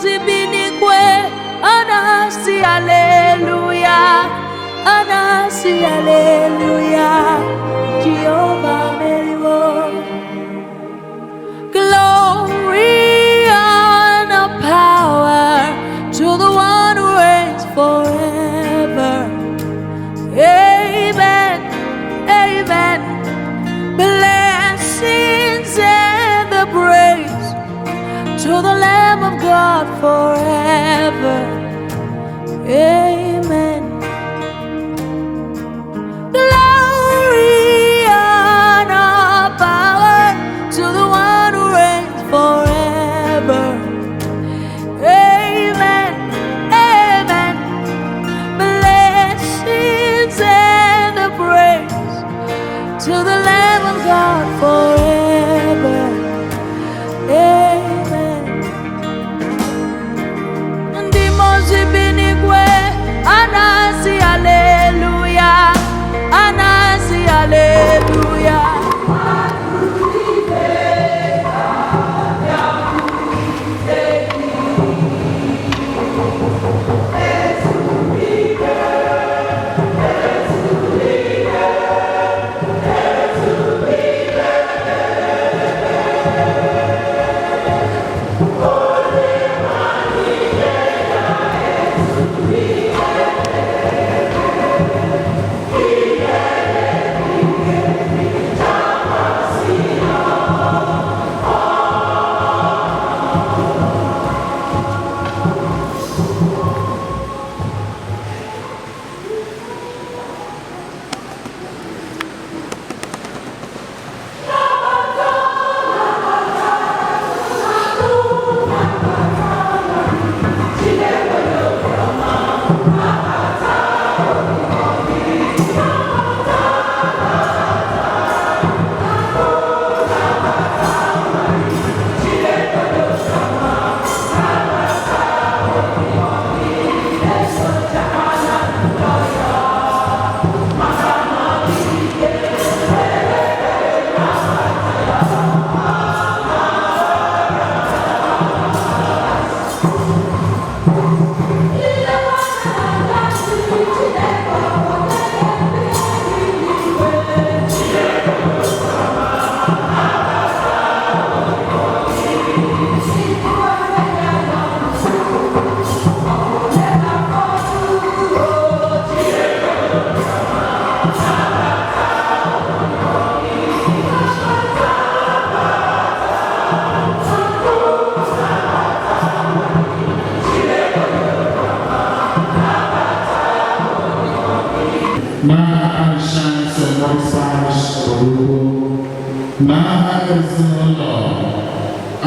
binikwe anasi hallelujah, anasi hallelujah, Jehovah Meriwo. Glory and power to the one who reigns forever. Amen, amen. Blessings and the praise to the Lamb of God forever. Amen. Glory and power to the one who reigns forever. Amen. Amen. Blessings and the praise to the Lamb of God forever. Amen. Ndimozi binikwe anasi hallelujah, anasi hallelujah. Ofuobi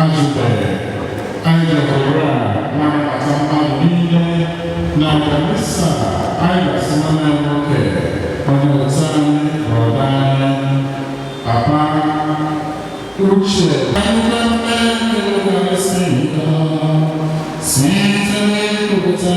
Ajuibe, Ajuibe, Nwatamaraihechere, na kanisa Ajuibe nwoke, onye otu anyị, brọda anyị, Papa Uche, anyị na-eme site n'ịkụpụta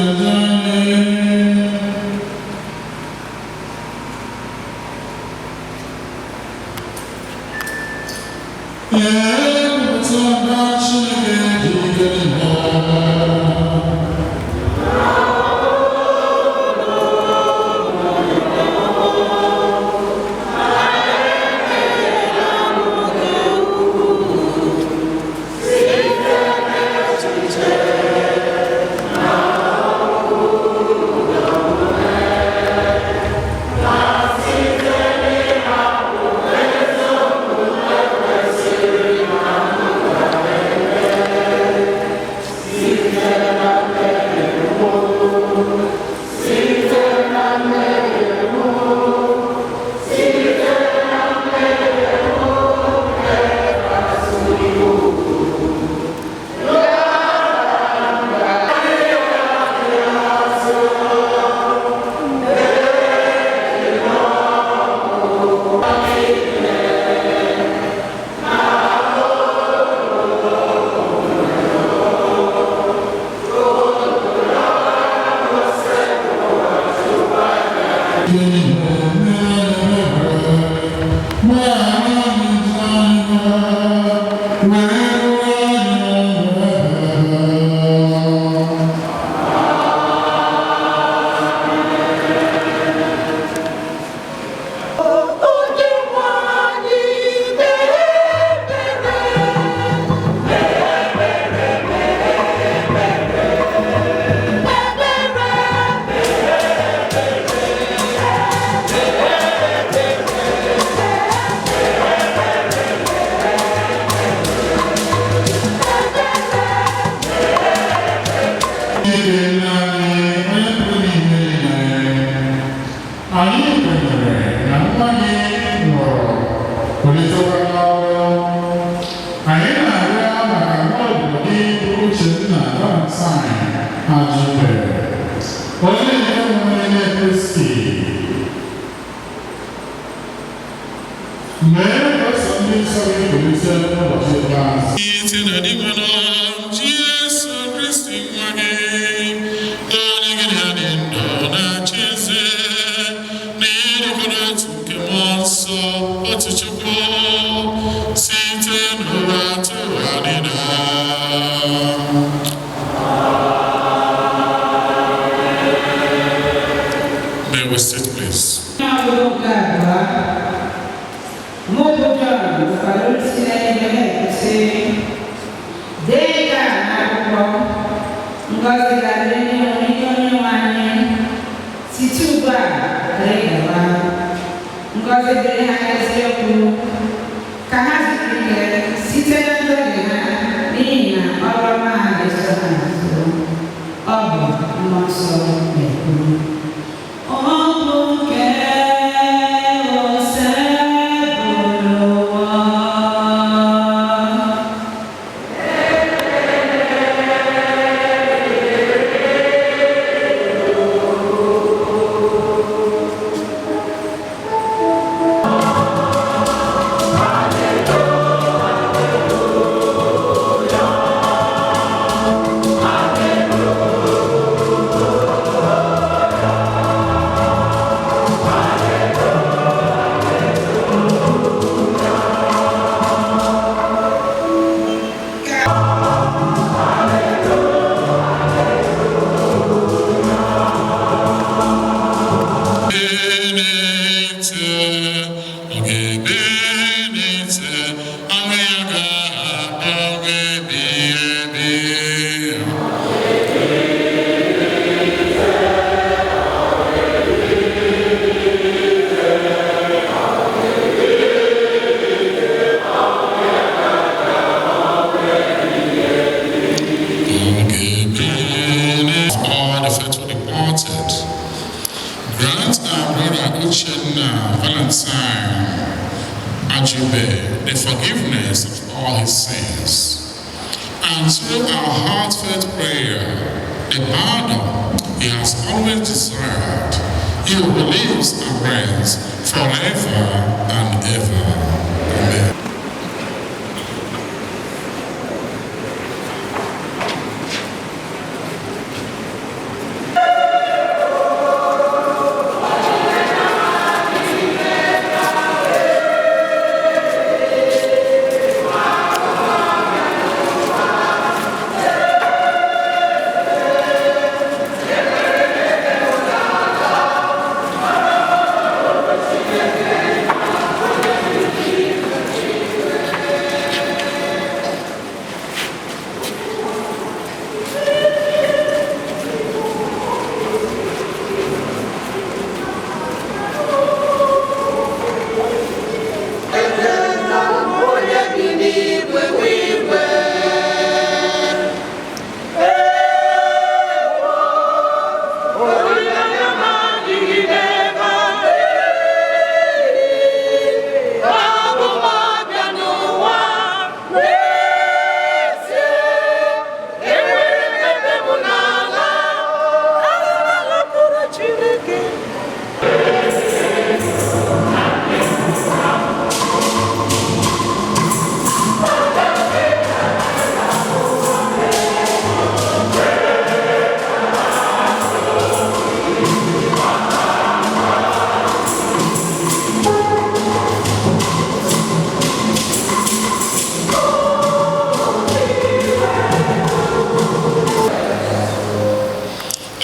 May we sit, please. Grant our brother Uchenna Ajuibe the forgiveness of all his sins, and through our heartfelt prayer, the pardon he has always desired, he will live and reigns forever and ever. Amen.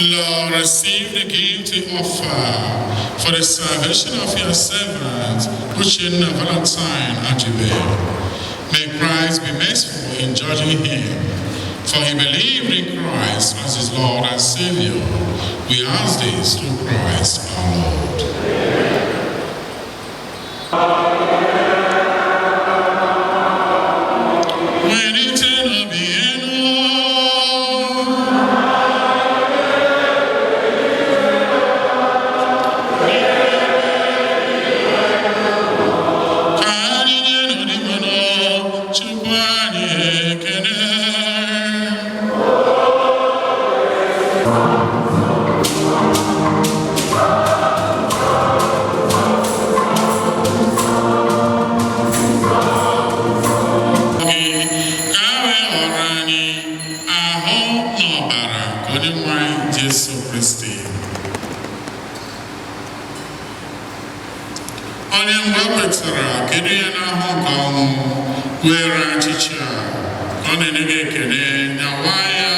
Lord, receive the gift you offer for the salvation of your servant, Uchenna Ajuibe. May Christ be merciful in judging him, for he believed in Christ as his Lord and Savior. We ask this through Christ our Lord. onye nwe anyị Jesu Kristi. Onye mgbe o kwetara kedu ya n'ahụ nke ọnwụ were achịcha ọ na-enye gị ekele nyawa ya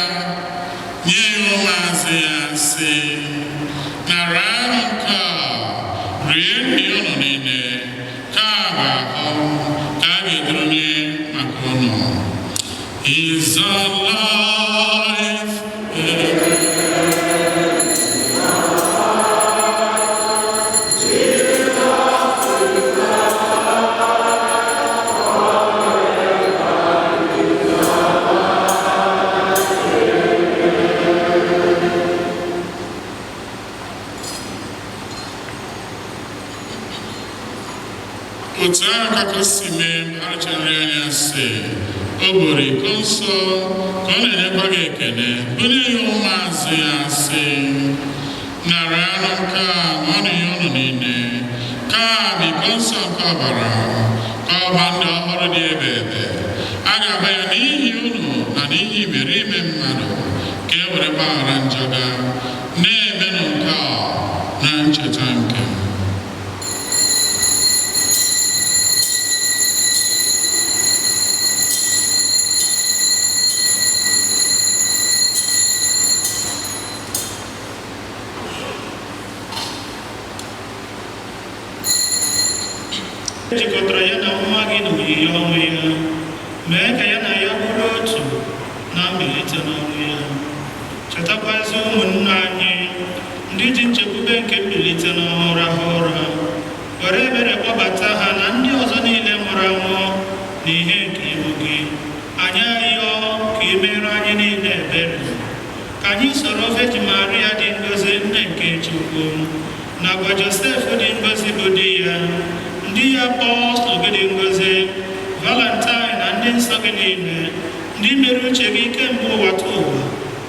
nye ya ụmụazụ ya sị nara nke a rie nri unu niile ka a ga-ahụ ka a ga-edonye maka unu. Is alive. Otu ahụ ka o si mee arụcharị anya sị o buru iko nsọ ka ọ na-enyekwa gị ekele bunye ya ụmụazụ ya sị nara anụ nke a ṅụọnụ ya unu niile ka a bụ iko nsọ nke ọbara ka ọgba ndị ọhụrụ dị ebe ebe a ga-agba ya n'ihi unu na n'ihi imerime mmadụ ka e were gbaghara njọ ga na-emenụ nke a na ncheta nke m. Jikọtara ya na nwa gị na oyiyi ọnwụ ya mee ka ya na ya bụrụ otu na mbilite n'ọnwụ ya. Chetakwazi ụmụnna anyị ndị ji nchekwube nke mbilite n'ọnwụ rahụ ụra, were ebere kpọbata ha na ndị ọzọ niile nwụrụ anwụ n'ihe nke iwu gị. Anyị arịọ ka i mere anyị niile ebere, ka anyị soro Virgin Maria dị ngozi nne nke Chukwu nakwa Josef dị ngozi bụ di ya, ndị apọstụl gị dị ngozi, Valentine na ndị nsọ gị niile, ndị mere uche gị kemgbe ụwa tụ ụwa,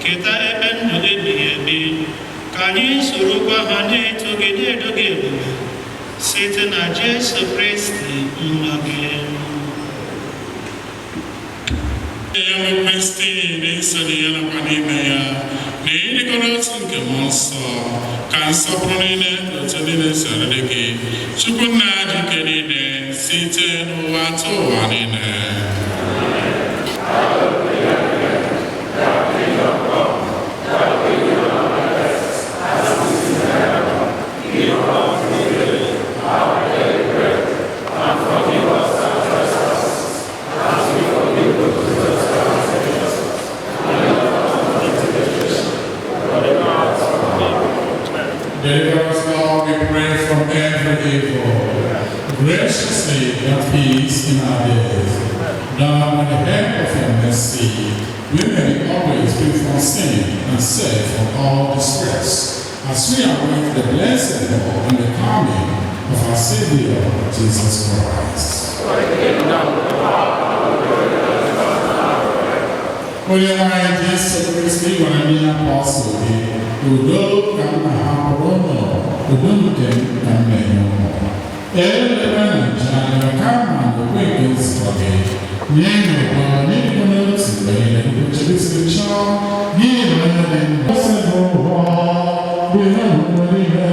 keta ebe ndụ ebighị ebi. Ka anyị sorokwa ha na-eto gị na-edo gị ebube site na Jesu Kristi nwa gị. Ya bụ Kristi na-eso ya nakwa n'ime ya na ịdịkọrọ otu nke mmụọ nsọ ka nsọpụrụ niile na otu niile soro dị gị Chukwu nna dị ike niile site n'ụwa atọ ụwa niile. Deliver us, Lord, we pray, from every evil. Graciously grant peace in our days. Now, with the help of your mercy, we may always be from sin and safe from all distress, as we await the blessed hope and the coming of our Savior, Jesus Christ. Onye nwanyị Jesu Kristi gwara ndị apọstụl gị, udo ka m na-ahapụrụ unu, udo nke m ka m na-enye unu. Eleba na njiarịa kama n'okwe nke nzukọ gị, nye n'ụgbọ n'ịbụ n'otu mgbe niile nke siri chọọ, n'ihi na onye dị ndụ sị bụ ụgwọ bụ ihe ọmụmụ niile.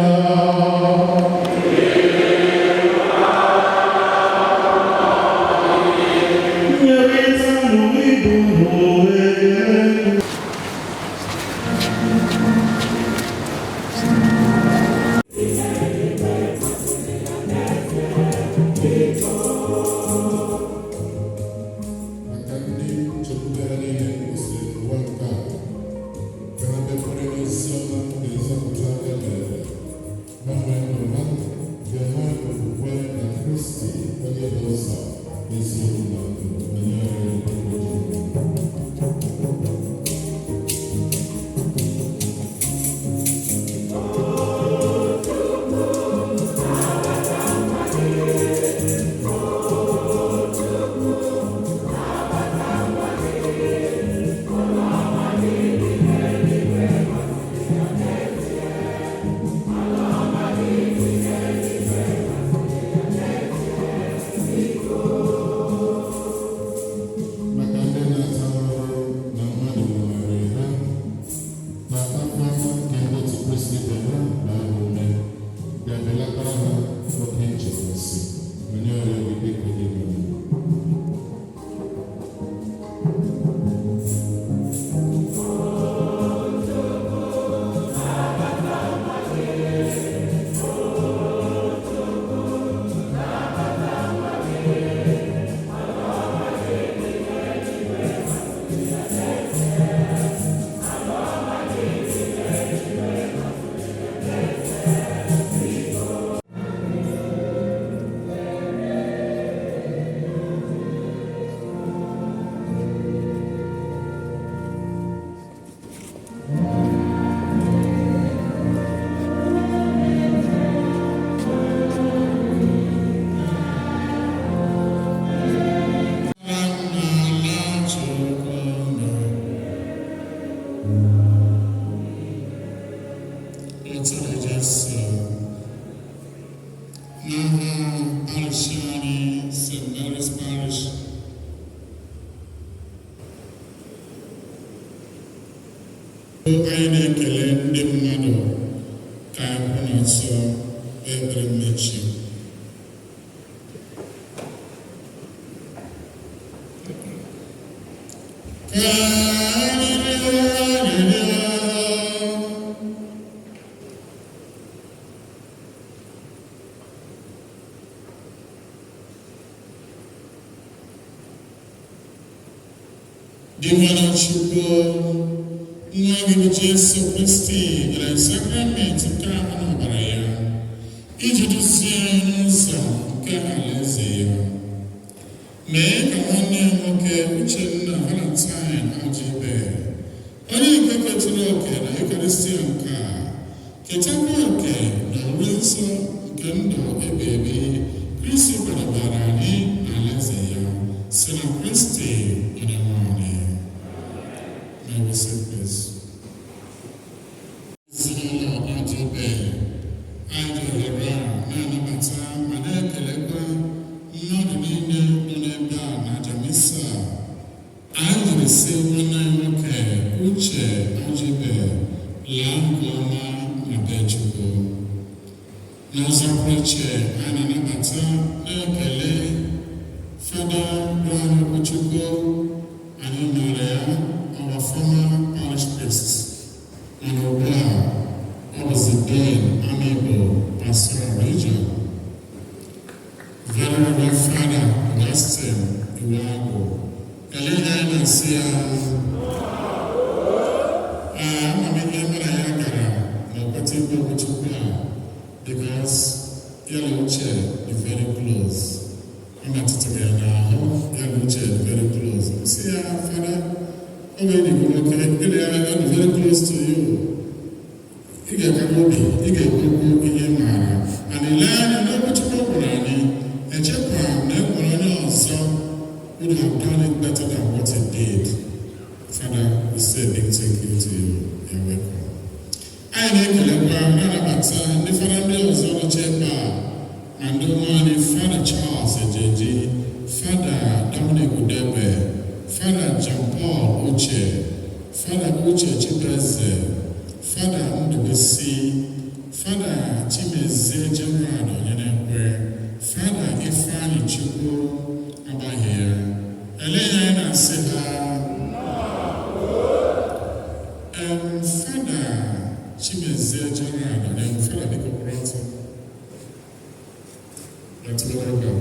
Whatever just Parishani, St. Mary's Parish. Anyị na-ekele ndị mmadụ ka anyị kwụ n'ọsọ ekpere mmechi. Di mana Chukwu nwa gị Jesu Kristi nyere sakramenti nke ahụ n'ọbara ya iji duzie n'ụzọ nke alaeze ya. Mee ka nwanne ya nwoke Uchenna Ajuibe onye nke ketụrụ oke na Eucharistia nke a ketakwa oke na uri nsọ nke ndụ ebi ebi Kristi kwadobara anyị n'alaeze ya si na Kristi onye nwe anyị. May we say please. Ajuibe anyị jụrụ na-anabata ma na-ekelekwa mmadụ niile nọ n'ebe a na Jamisa. Anyị jiri si nwanne anyị nwoke Uche Ajuibe laa nke ọma na be Chukwu. N'ụzọ pụrụ iche anyị na-anabata na-ekele Fada Brian Obodoukwu anyị nọrọ ya, our former parish priest, and Obodoukwu was the then amiable pastoral region. Very Reverend Father Augustine Iwago, Elena Nasia, because Yellow Chair is very close. I'm not together now. Yellow Chair is very close. See, Father, already very close to you. You get a movie, you get a book in your mind, and you learn what you program, and check on never son would have done it better than what he did. Father, we say big thank you to you. You're welcome. I like the family was on the chamber, and the money, Father Charles Ejeji, Father Dominic Udebe, Father John Paul Uche, Father Uche Chibeze, Father Ndubisi, Father Chimeze General Onyenekwe, Father Ifani Chukwu Abahia, Elena and Seba, Father Chimeze General and Father Nico Proto. That's what I got.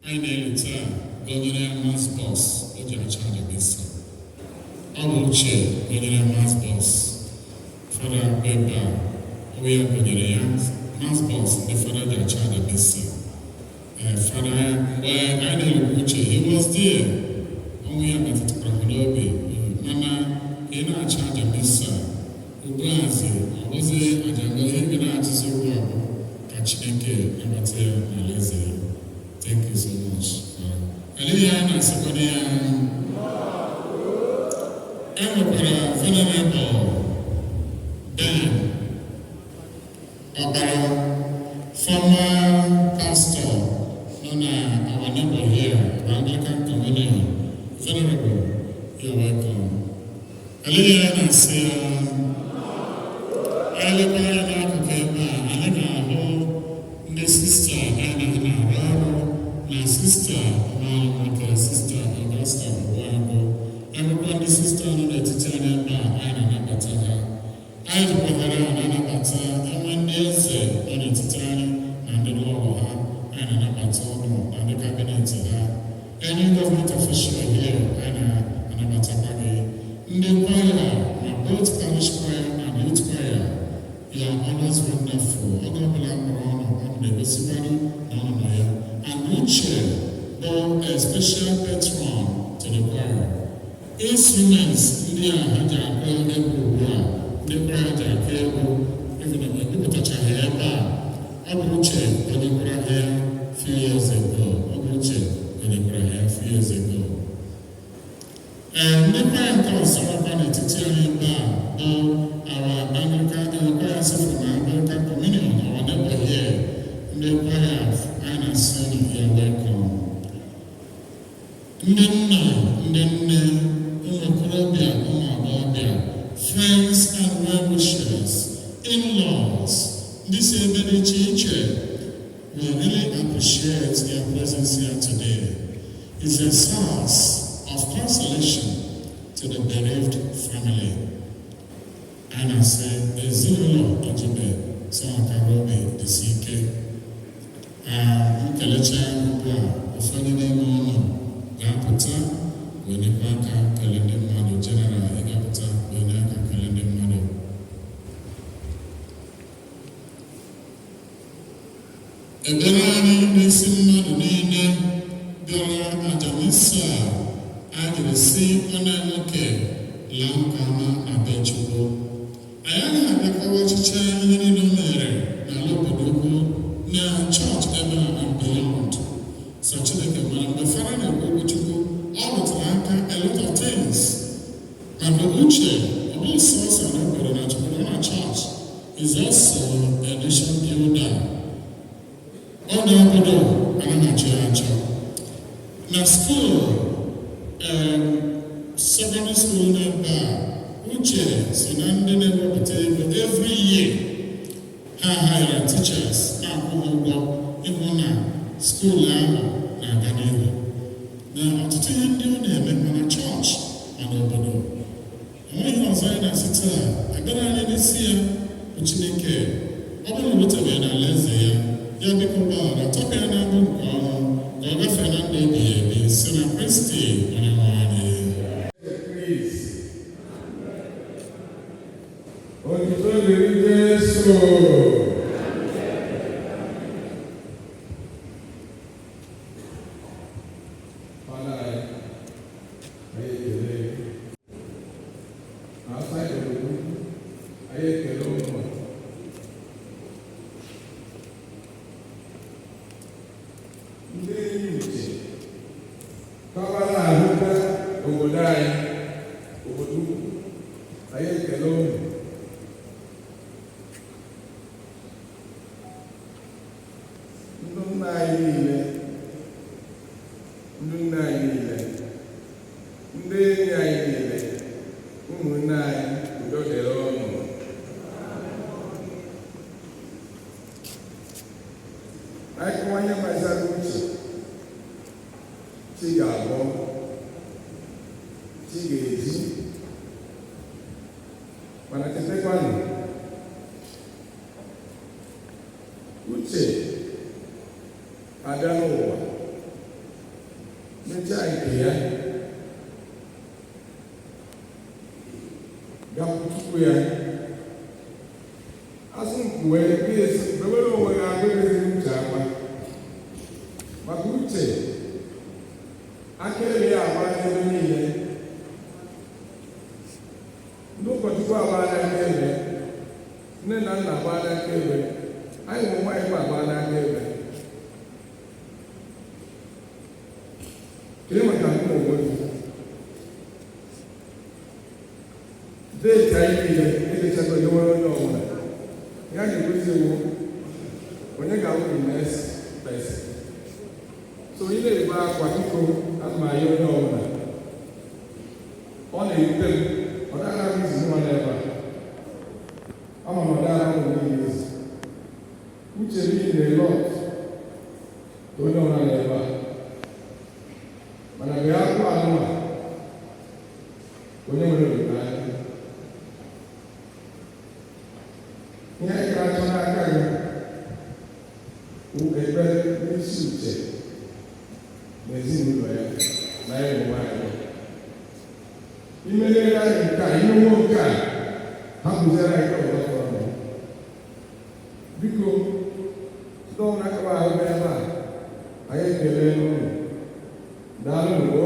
I nailed it. Governor Mass Boss, Ojana Chanda Bisa. Obuche, Governor Mass Boss. Father Beba, we are Governor Mass Boss, the Father Chanda Bisa. Father, where I nailed Obuche, he was there. We are going to Obodoukwu. Mama, he na charge of this Ubrazi, I was a jungle, he na to so well. Kachineke, Amateur, Malaysia. Thank you so much. Eliana Sekonia, Emperor Venerable Ben, Obara, former pastor, Nona, our neighbor here, Anglican Community. Venerable, you're welcome. Eliana say, I live in Akukema, I live in home, the sister, I live in Araro, my sister, my sister, Augusta, Wago, everybody, sister, and the Titanian, I don't know Bataha. I live with her, and Anabata, and when they say, on the Titanian, and the law, I don't know Bataha, and the cabinet, any government official here, and Matabagi, in the choir, both parish choir and youth choir, you are always wonderful. And Uche, though a special patron to the choir. Instruments, India had a girl everywhere, the choir had a cable, even if people touch a hair bar. Uche, when you were here a few years ago, Uche. A few years ago. And the choir calls some of the Titian bar, friends and well-wishers, in-laws, this Obodoukwu, we really appreciate your presence here today. It's a source of consolation to the bereaved family. And I say, Ofuobi Ajuibe, so Akarobi, the CK. Nkelecha ugbu ụfọdụ n'ime ụlọ ga-apụta wenyekwa aka kele ndị mmadụ. General ị ga-apụta wenye aka kele ndị mmadụ. Ebere anyị n'isi mmadụ niile bịara aja n'isi a jiri si onye nwoke laa nke ọma na be Chukwu. Anyị anaghị abịakọwa ọchịchị ihe niile o mere n'ala Obodoukwu na church ebe and beyond. So Chineke mara mgbe fara na-ekwu okwu Chukwu, ọ rụtụrụ aka a lot of things. Maka Uche, ọ bụghị sọsọ na obodo na Chukwu na church is also a nation builder. Ọ na obodo anaghị achọ. Na school, secondary school n'ebe a, Uche so na ndị na-ewepụta ego every year. Ha hire teachers na-akwụ ụgwọ ịhụ na skuul ahụ na-aga n'ihu. Na ọtụtụ ihe ndị ọ na-eme mana chọọchị mana obodo. Enweghị ọzọ anyị na-asị taa, ekpere anyị n'isi ya bụ Chineke, ọ bụrụ na o rutebeghị n'alaeze ya, ya biko gbaghara, tọpụ ya n'abụ nke ọnwụ ka ọ gafee na ndụ ebighị ebi si na Kristi Onyenwe anyị. Otuto dịrị Jesu. Ndị enyi uche kọwara ahụta obodo anyị, Obodoukwu, anyị ekele unu. Ndị nna anyị niile, ndị nna anyị niile, ndị enyi anyị niile, ụmụnne anyị, udo dịrị unu. Anyị kụwanye gbasara uche, chi ga-abọ, chi ga-eji, mana chetakwanụ, uche abịa n'ụwa mechaa nke ya gakwuchukwu ya asụ mkpuwe bewere onwe ya agụghịzi uche agba maka uche akaebe ya agba n'ebe niile. Ndị ụkọchukwu agbaala akaebe, nne na nna agbaala akaebe, anyị bụ nwaanyị kwa agbaala akaebe. Kile maka mkpọ onwe deeti anyị niile edechakwa edewere onye ọbụla ya na-egosi iwu onye ga-awụ the next person. So ị na-ebe akwa biko atụmanya onye ọbụla ọ na-erute m ọ dara m izi nwa n'ebe a ama m ọ dara m niile izi uche niile lot onye ọbụla n'ebe a mana mgbe akwụ anụma onye nwere olileanya ihe anyị ga-achọ n'aka gị bụ ekpere n'isi uche na ezinụlọ ya na ịmụ nwaanyị. Imenyere anyị nke a, imewo nke a, ha bụziere anyị ọzọ fọrọ. Biko ndị ọbụla akaba ahụ ebe a anyị ekele n'ụlọ daalụ.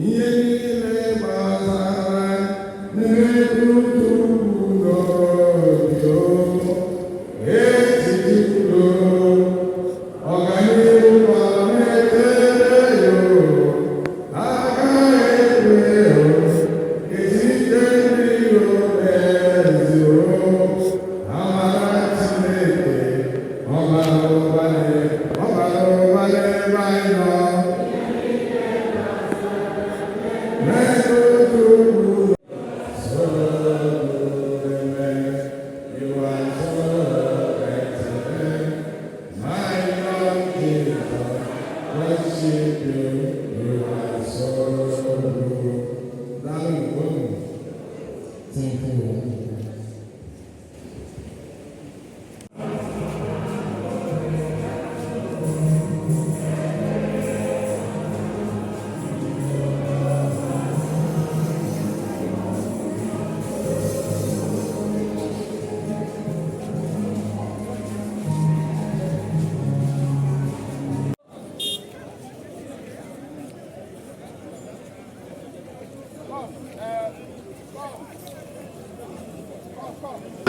Ihe niile gbasara n'ebutu ụlọ etiti udo ọganihu na-etere yo agaghị ekwe etite ndị iro ezio amara Chineke ọbara ụba n'ebe anyị nọ.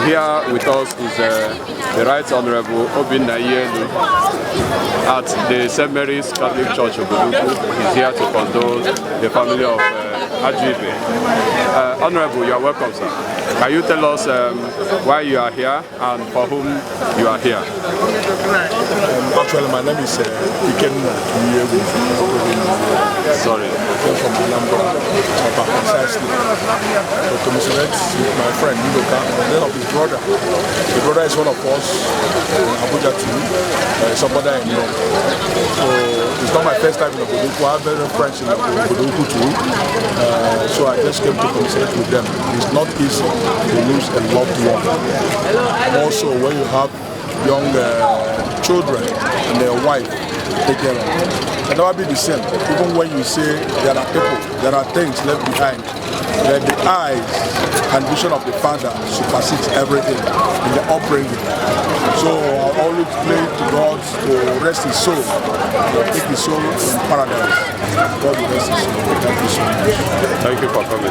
Here with us is the Right Honorable Ofuobi Uchenna Ajuibe at the St. Mary's Catholic Church of Obodoukwu. He's here to condole the family of Ajuibe. Honorable, you are welcome, sir. Can you tell us why you are here and for whom you are here? Actually, my name is Uchenna Ajuibe. Sorry. I'm from Anambra, precisely. So to Mr. my friend, Ndoka, then of his brother. The brother is one of us in Abuja too. Somebody I know. So it's not my first time in Obodoukwu. I have very friends in Obodoukwu too. So I just came to communicate with them. It's not easy to lose a loved one. Also, when you have young children and their wife, take care of them. It can never be the same. Even when you say there are people, there are things left behind, that the eyes and vision of the father supersedes everything in the upbringing. So I always pray to God to rest his soul, to take his soul in paradise. God will rest his soul. Thank you so much. Thank you for coming.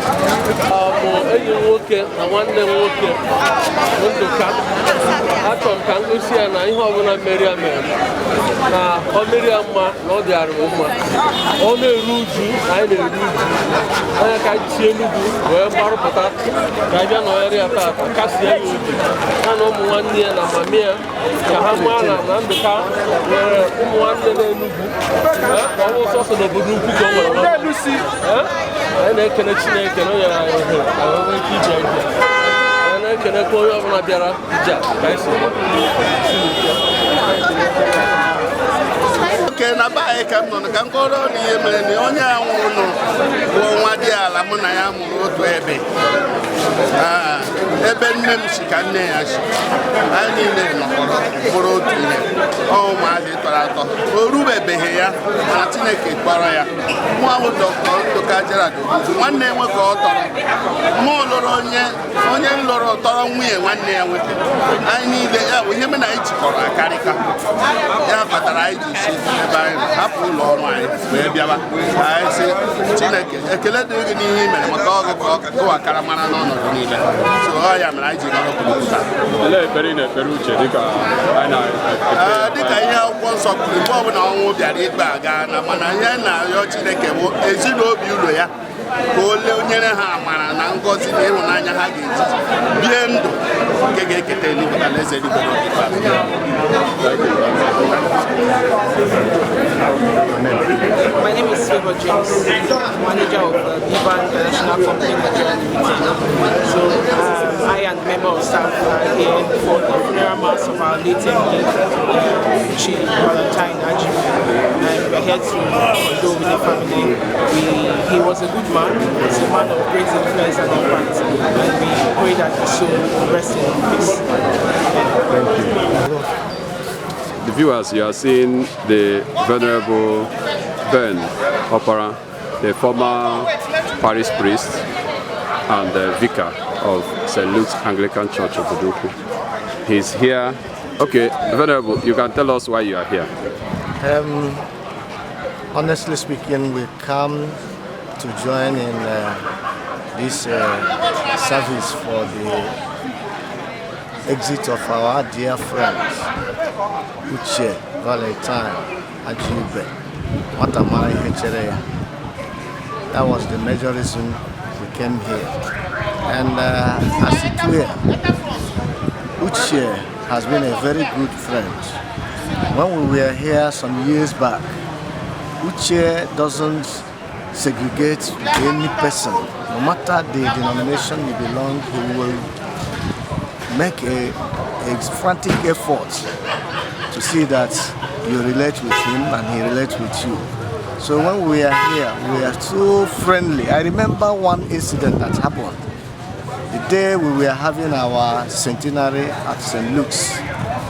Okay, na ba e kam no kan ko ro ni e mere ni onye anwuru no wo nwa di ala mu na ya muru otu ebe ebe nne m si ka nne ya si anyị niile nọkọrọ mkpụrụ otu ihe ọ maazị tọrọ atọ o rubebeghị ya mana Chineke kpọrọ ya mụ ahụ Dr. Ndoka Gerald nwanne nwe ka ọ tọrọ mụ lụrụ onye lụrụ tọrọ nwunye nwanne ya nwoke anyị niile ya bụ ihe mena anyị jikọrọ akarịka ya kpatara anyị ji si ebe anyị hapụ ụlọ ọrụ anyị wee bịaba anyị sị Chineke ekele dịrị gị n'ihe i mere maka ọgụ ka ọ kụwakara mara n'ọnọdụ niile so ọ ya mere anyị ji nọrọ pụta dịka ihe akwụkwọ nsọ kwuru mgbe ọbụla ọnwụ bịara ikpe aga na mana ihe na-arịọ Chineke bụ ezinobi ụlọ ya ka o nyere ha amara na ngọzi na ịhụnanya ha ga-eji bie ndụ nke ga-eketa eluigwe na alaeze eluigwe n'oge. My name is Silver James, manager of Diva International Company Nigeria Limited. So I and member of staff are here for the funeral mass of our late MD, Chief Nwatamaraihechere Ajuibe, and we're here to condole with the family. He was a good man, he was a man of great influence and impact, and we pray that his soul will rest in peace. Thank you. The viewers, you are seeing the Venerable Ben Opara, the former parish priest and the vicar of St. Luke's Anglican Church of Obodoukwu. He's here. Okay, Venerable, you can tell us why you are here. Honestly speaking, we come to join in this service for the exit of our dear friends, Valentine Ajuibe, Nwatamaraihechere. That was the major reason we came here. And as it were, Uche has been a very good friend. When we were here some years back, Uche doesn't segregate any person. No matter the denomination you belong, he will make a frantic effort to see that you relate with him and he relates with you. So when we are here, we are so friendly. I remember one incident that happened. The day we were having our centenary at St. Luke's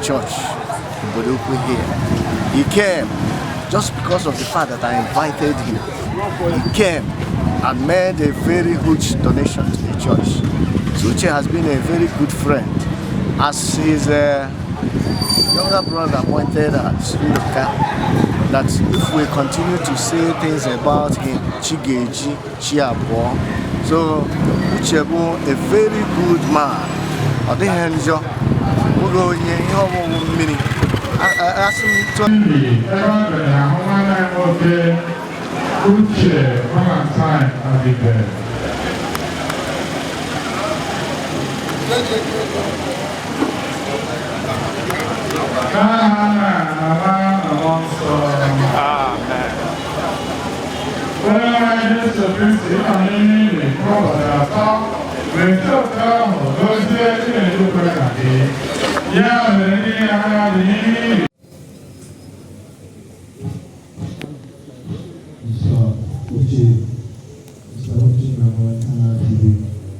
Church in Obodoukwu here. He came just because of the fact that I invited him. He came and made a very huge donation to the church. So Uche has been a very good friend. As his younger brother pointed out, that if we continue to say things about him, Chigeji, Chiabo, so Uchebu, a very good man. Or the hands of Mugo, meaning. I asked him to.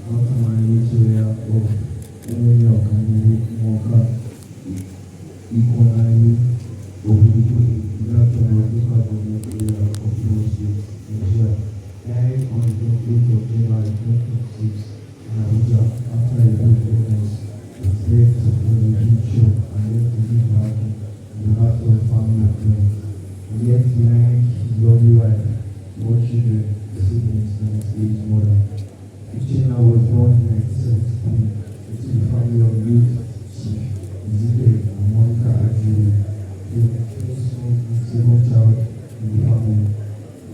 Nwatamaraihechere Ajuibe. Uchenna was born in 1973 into the family of late Chief Nwatamaraihechere Ajuibe, the first son and second child in the family.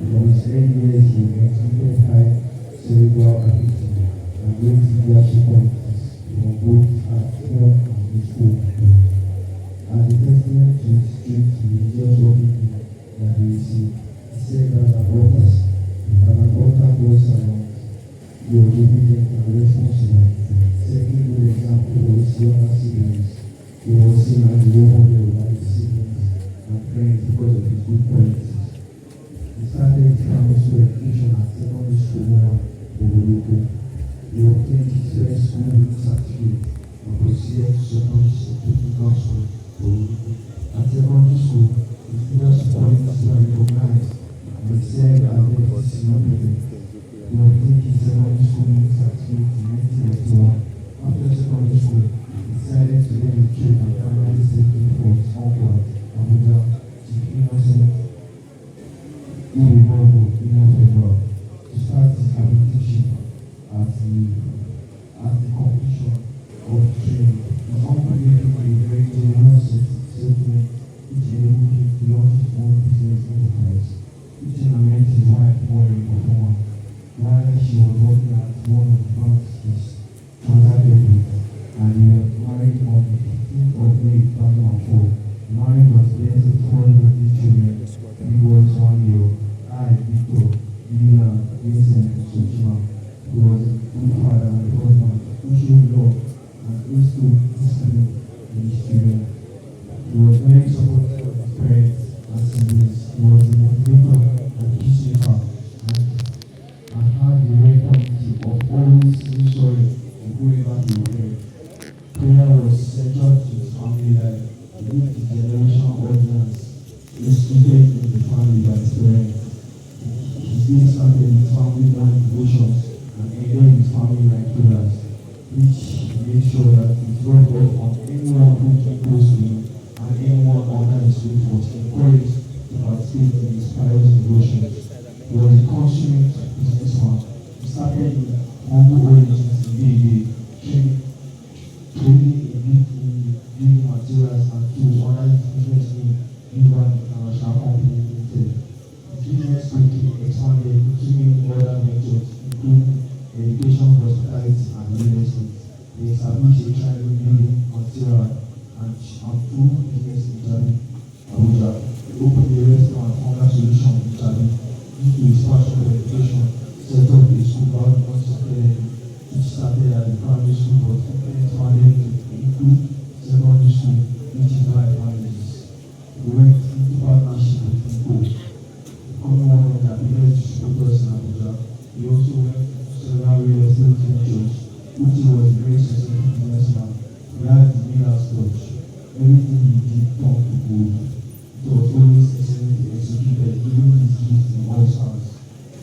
From his early years, he exhibited high cerebral ability and great leadership qualities from both at home and in school. As a testament to his strict religious upbringing that he received, he said that an altar goes around the obedient and responsible. Second good example was his younger siblings. He was seen as a role model by his siblings and friends because of his good qualities. He started his primary school education at secondary school Obodoukwu. He obtained his first school certificate and proceeded to secondary technical school Obodoukwu. At secondary school, his leadership qualities were recognized and he served as deputy senior prefect. He obtained his secondary school certificate in 1991. After secondary school, he decided to learn the trade and finally settled for his uncle at Abuja, Chief Innocent to start his apprenticeship at the completion of training. His uncle gave him a very generous settlement which enabled him to launch his own business enterprise. Uchenna met his wife more in performer while she was working at one of the banks transacted with, and he was married on the 15th of May 2004. The marriage was blessed with 4 lovely children. He was 1 year old. Victor, Lina, Vincent, Sochima. He was a good father and husband who showed love and instilled discipline in his children. He was very supportive of his parents and siblings. He was a motivator and peacemaker and had the rare quality of always saying sorry to whoever he offended. Prayer was central to his family life. He lived the generational ordinance instituted in the family by his parents. He started his family morning devotions and enjoyed his family life prayers, which made sure that he brought up on anyone who came close to him and anyone under his roof was encouraged to participate in his pious devotions. He was a consummate businessman. He started with humble origins in day trading in building materials and tools under his business name, International Company Limited. His business quickly expanded into many other ventures, including education, hospitality, and real estate. They established a training building material and food business in Abuja. He opened a restaurant under solution in Jabi. Due to his passion for education, set up a school called Academy, which started at the primary school but expanded to include secondary school, which is why manages. He went into partnership with Nico, becoming one of the biggest distributors in Abuja. He also went to several real estate ventures, which he was a very successful businessman. He had the Miller's touch. Everything he did turned to gold. It was always excellently executed, even his gifts in all stars.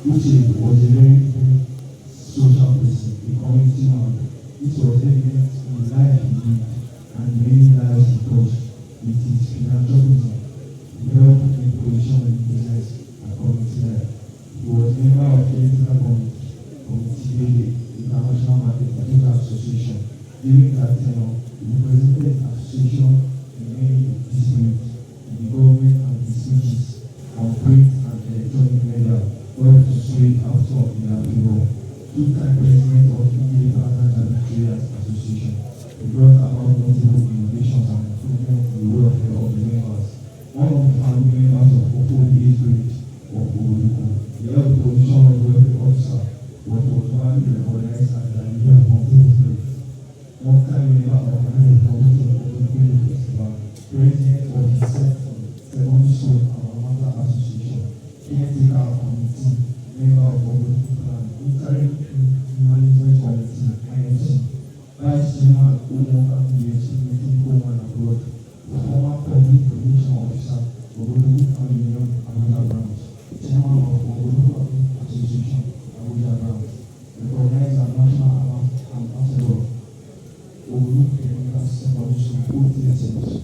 Uche was a very social person, a community man. This was evident in the life he lived and the many lives he touched with his philanthropism. He helped people position in business and community life. He was member of the Committee International Mathematical Association. During that tenure, he represented the association in many disputes in the government and the speeches on print and electronic media, where to sway after in their favor. Two-time president of the Partners Association, he brought about notable innovations and improvements in the welfare of the members. One of the founding members of Ofuobi Uchenna of Obodoukwu, he held the position of welfare officer, but was widely recognized as the leader of Obodoukwu. One-time member of the Obodoukwu Festival, president of the Secondary School and Amateur Association, caretaker committee, member of Obodoukwu Plan, interim management committee, IMC, vice chairman of Obodoukwu meeting home and abroad, former public relation officer, Obodoukwu Union, Abuja branch, chairman of Obodoukwu Association, Abuja branch, recognized as national ambassador, Obodoukwu Secondary School, OTSS,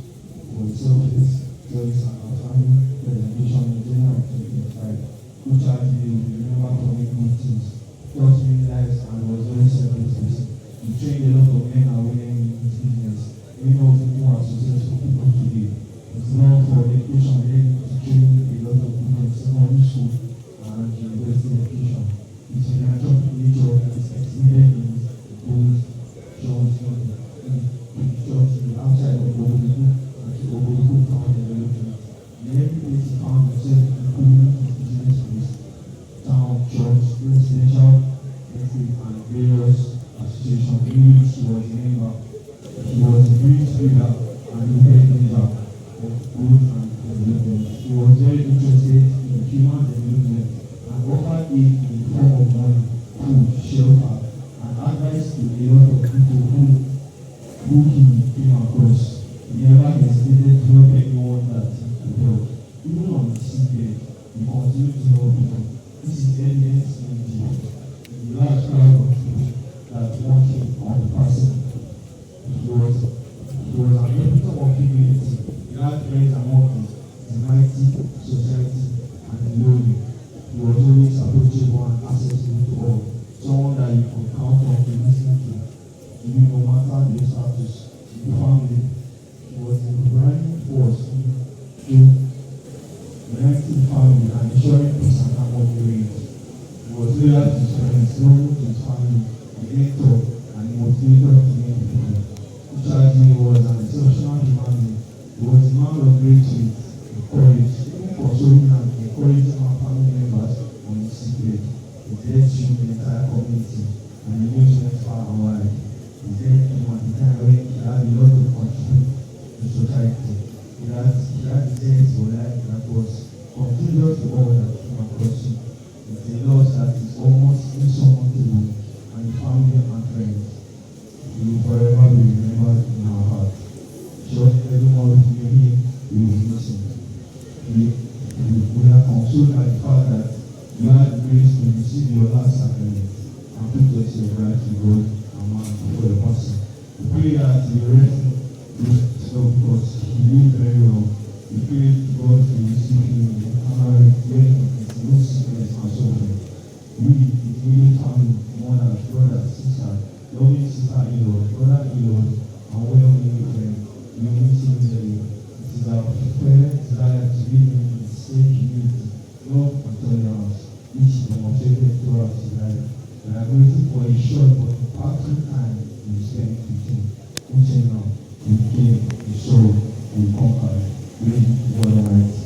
for selfless service and outstanding presentation in January 2025, which I will remember for many good things, taught many lives and was very selfless person. He trained a lot of men and women in his business. Many of whom are successful people today. His love for education led him to train a lot of people in secondary school and university education. His philanthropic nature is exhibited in his goals, shows in the church outside of Obodoukwu and to Obodoukwu town development. In every place he found himself improving his business place, town, church, residential, estate, and various associations in which he was a member. He was a great leader and a great leader of growth and development. He was very interested in human development and offered aid in the form of money, food, shelter, and advice to a lot of people who he came across. He never hesitated to help anyone that he could help. Even on the sick bed, he continued to help people. This is evidence in the large crowd of people that want him on the person. He was an epitome of humility. He had friends among the mighty, society, and the lowly. He was always approachable and accessible to all. Someone that you could count on to listen to, even no matter their status, the family. He was a driving force in uniting the family and ensuring peace and harmony reigns. He was loyal to his friends, loyal to his family, a mentor, and a motivator to many people. Uchenna was an exceptional human being. He was a man of great faith and courage, even consoling and encouraging our family members on his sick bed. His death shook the entire community, and the news went far and wide. His death came at a time when he had a lot to contribute to society. He had a sense for life that was contagious to all that came across him. It's a loss that is almost insurmountable, and the family and friends. He will forever be remembered in our hearts. Just everyone who knew him will be missing. We are consoled by the fact that you had the grace to receive your last sacrament and put us your right to God and man before the person. We pray that you rest because he knew very well. We pray to God to receive him in the honorary when there is no sickness and suffering. We, his immediate family, mothers, brothers, sisters, loving sister-in-law, brother-in-law, and well-meaning friends, we miss him daily. It is our fervent desire to live in the same humility, love, and tolerance, which he demonstrated throughout his life. We are grateful for a short but impactful time we spent with him. Uchenna, we came, we saw, we conquered, we ready to God Almighty.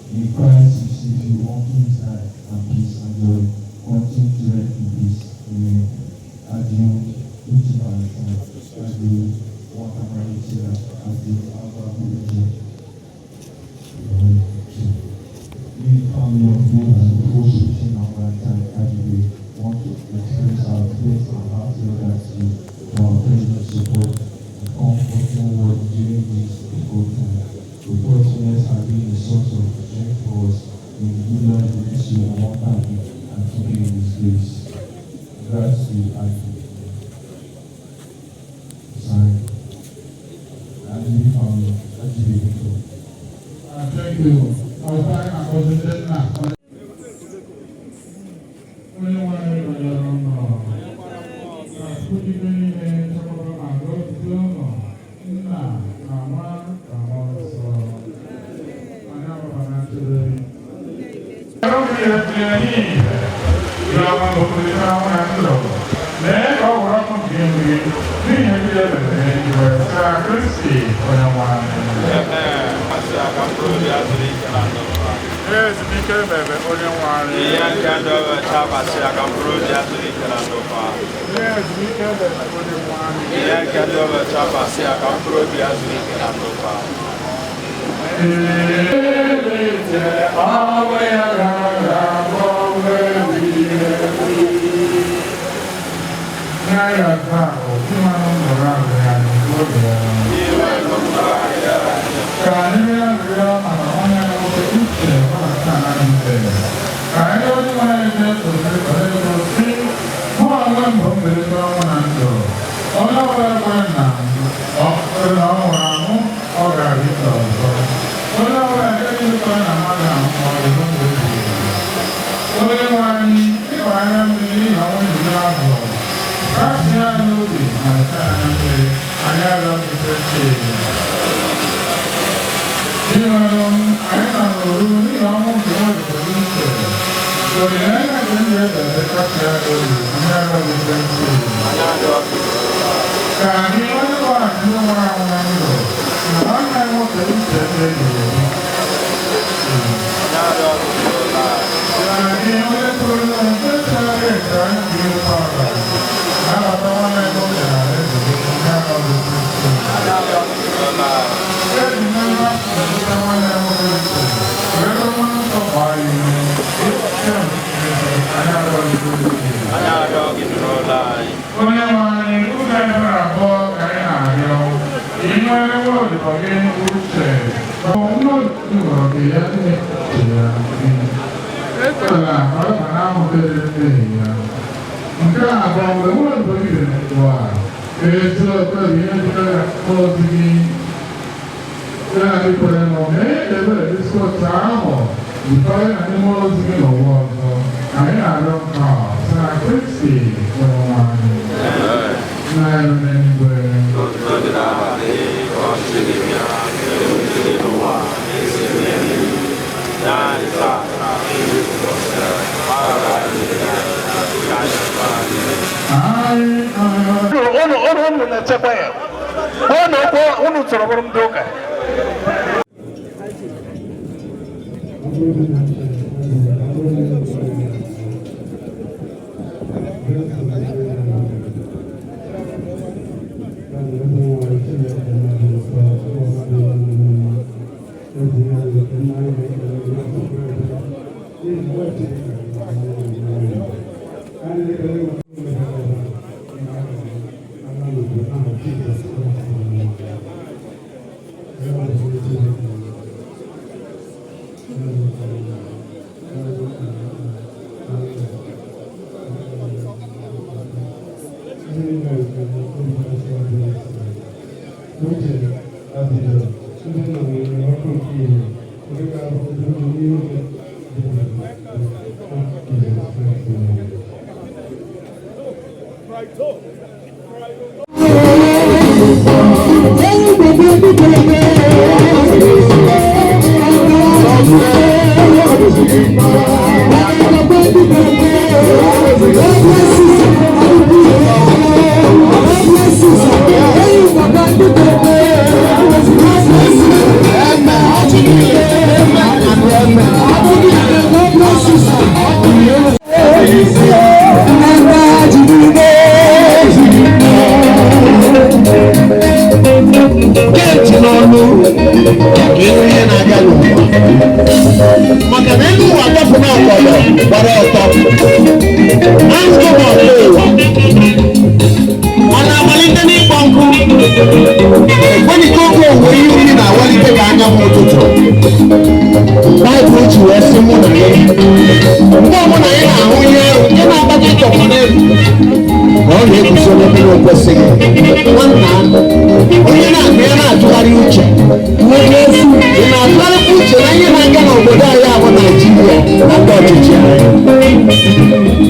May Christ receive you unto his life and peace and joy. Continue to rest in peace. Amen. Adieu, Uchenna Ajuibe, adieu, Nwatamaraihechere, adieu, Ofuobi Uchenna. We, the family of God and Ofuobi Uchenna Ajuibe, want to express our faith and heartfelt gratitude for our present support and comforting word during this difficult time. Your thoughtfulness has been a source of strength for us in the good Lord bless you abundantly and keep you in his grace. Gratitude, Ajuibe. Signed, Ajuibe family, Ajuibe people. Thank you.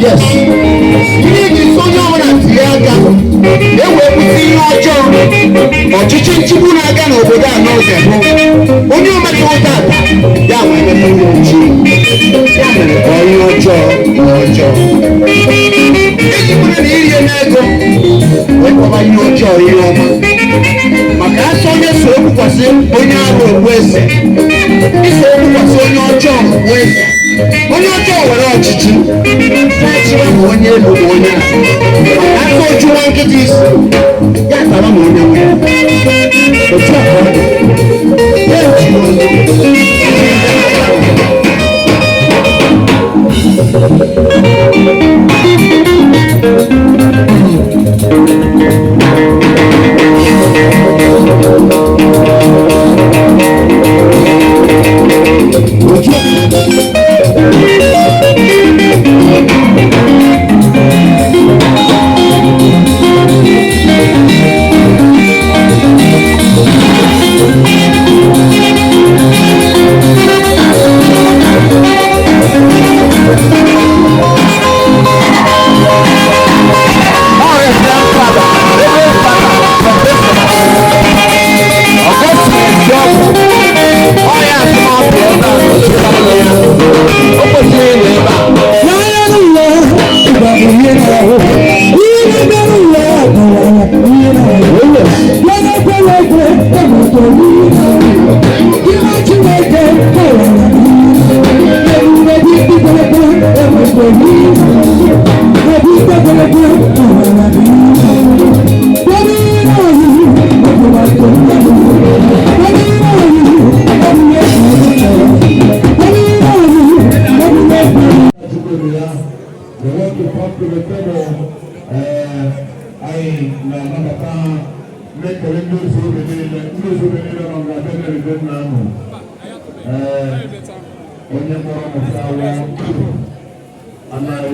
Yes, yes. Ihe ji so onye ọbụla tinye aka ewepụta ihe ọjọọ ọchịchị nchịkwu na-aga n'obodo a n'oge bụ onye ometụrụ tata ya nwere onye ojii ya mere ka onye ọjọọ na ọjọọ ejikwara na irie n'ego wekọba ihe ọjọọ ihe ọma maka asọ onye so ekwukwasị onye ahụ okpu eze iso ekwukwasị onye ọjọọ okpu eze onye ọjọọ were ọchịchị na-achịwa ma onye elu ma onye ala maka asọ ojuwa nkịta isi ya tara ma onye nwe ya otu a ka ọ dị ya eji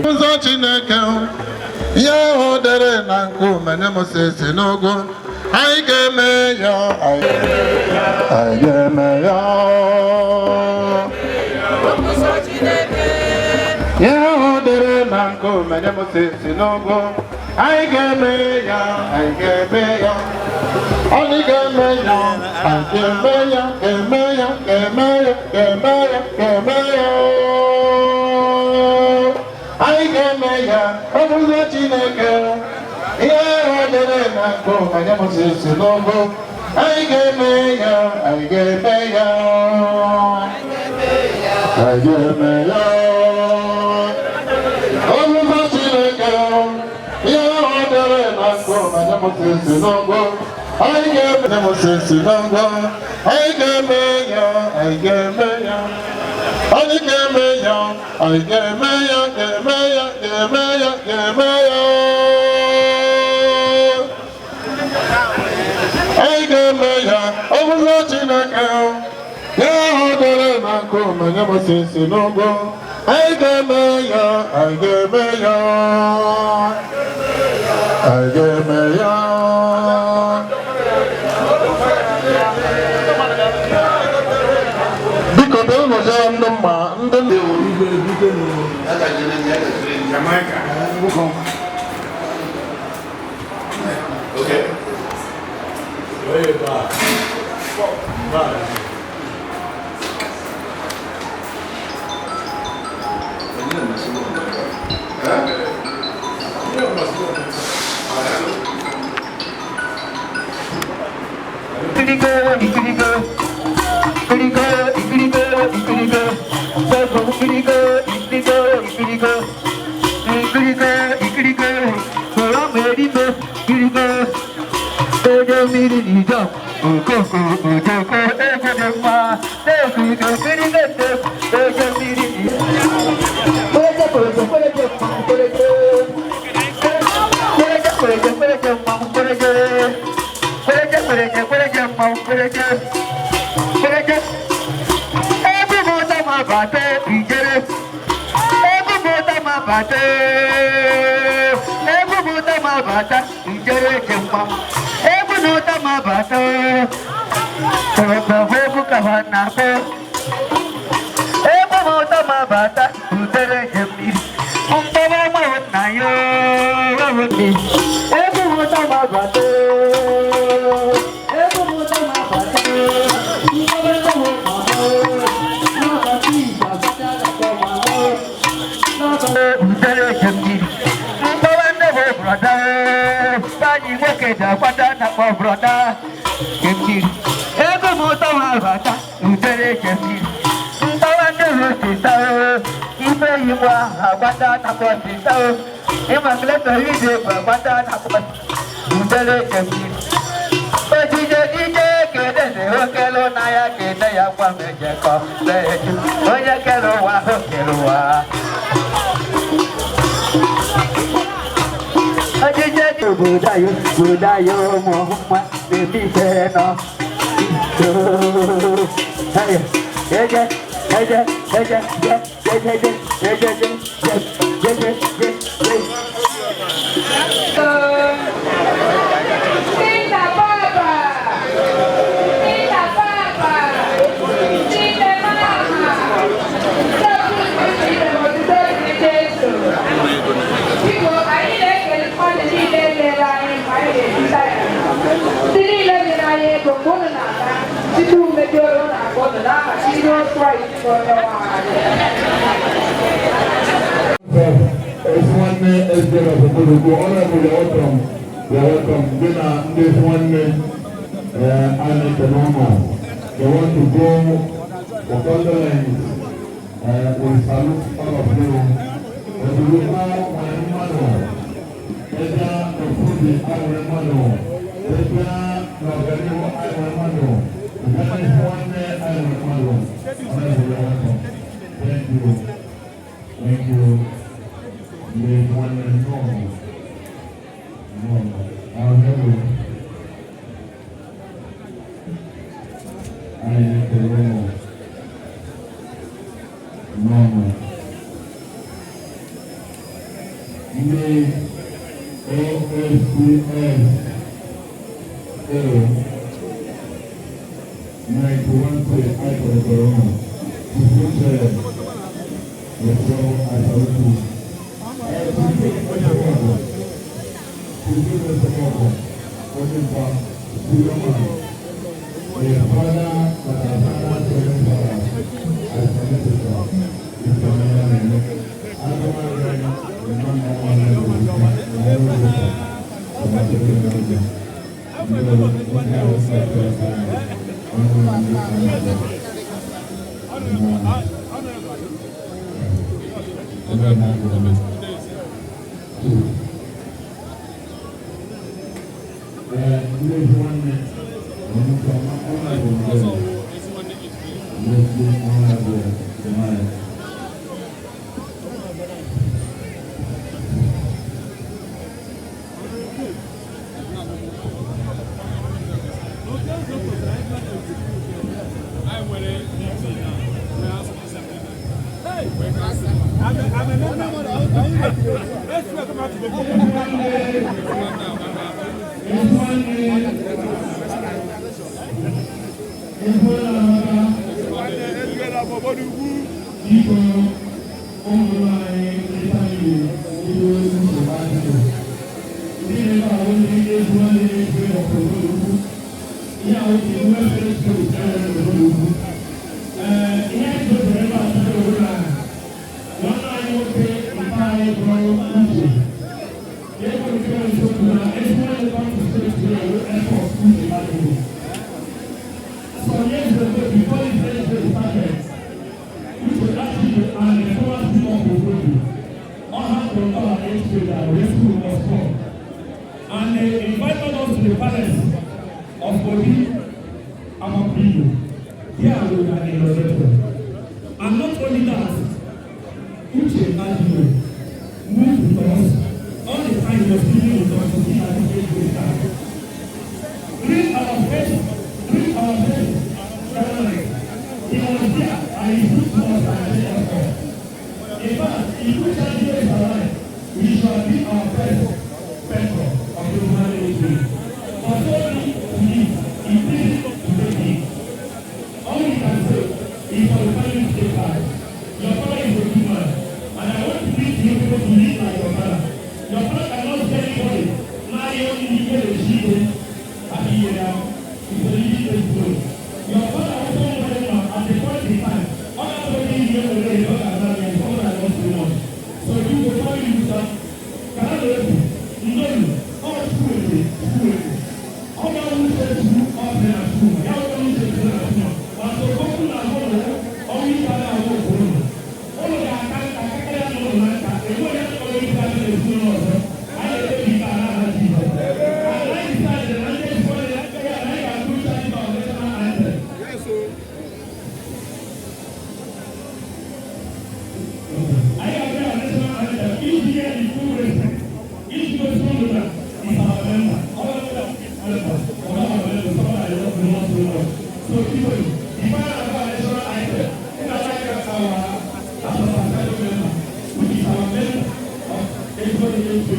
ụzọ Chineke ya ahụ dere na nkume nye Moses n'ugwu anyị ga-eme ya anyị ga-eme ya ya ahụ dere na nkume nye Moses n'ugwu anyị ga-eme ya anyị ga-eme ya anyị ga-eme ya anyị ga-eme ya ga-eme ya ga-eme ya ga-eme ya ga-eme ya anyị ga-eme ya ọ bụ ụzọ Chineke ihe ọ dere na nkume nye Moses n'ugwu anyị ga-eme ya anyị ga-eme ya anyị ga-eme ya ọ bụ ụzọ Chineke ihe ọ dere na nkume nye Moses n'ugwu anyị ga-eme ya Moses n'ugwu anyị ga-eme ya anyị ga-eme ya anyị ga-eme ya anyị ga-eme ya ga-eme ya ga-eme ya ga-eme ya anyị ga-eme ya ọ bụla Chineke ya ahụ dere na nkume nye Moses n'ugwu anyị ga-eme ya anyị ga-eme ya anyị ga-eme ya biko bịa ụlọzi ndị mma ndị Ebo na yo wote ebu mota mabate ebu mota mabate ibe ko mo no ka ti bata da ko ma no ka ndere kemti ndo wende bo brother bani woke da kwata na ko brother kemti ebu mota mabata ndere kemti ndo wende bo sita ibe yiwa agbada na ko sita Imagleto ide babada na ko ndele kemti ojije ije kede ne okelo na ya kede ya kwa meje ko leju oye kelo wa okelo wa ojije budayo mo ma bebi seno hey eje Everyone is there as a Obodoukwu. All of you are welcome. You are welcome. Then this one and it's normal. They want to go for condolence. We salute all of you. Obodoukwu Mano. Eja Ofuobi Uchenna Eja Nogariwo Mano. That is one Mano. All of you are welcome. Thank you. Thank you. There's one normal. I'll never. I am the normal. OSCS 91 say I for the corona. And they invited us to the palace of Ofuobi Uchenna. Here we are in Obodoukwu. And not only that, Uchenna Ajuibe moved with us all the time. He was dealing with us to see that he gave us. During our faith, he was there and he took us and he left us. In fact, if Uchenna is alive, we shall be our best patron of the humanity. For so many to live, he did to make it. All you can say is for the family to take part. Your father is a good man, and I want to plead to you people to live is like your father. Your father cannot tell anybody. Marry only the way they see you. At the year, it's a little bit. Your father also wanted at the point in time. Other people here today don't have that and all that was going on. So you will tell you that cannot you know all school all that we say to you all the school. How can you say to them? But so go to the home, only that I will go. All of that I can't know like that. They will not only that they do not. I tell you that I like that the language for the I can do that about national anthem. Yes, sir. I have a national anthem. Each year is 2 days. Each goes from the back. It's our member. All of them. So people, if I have a national anthem, I like our member, which is our member of everybody in the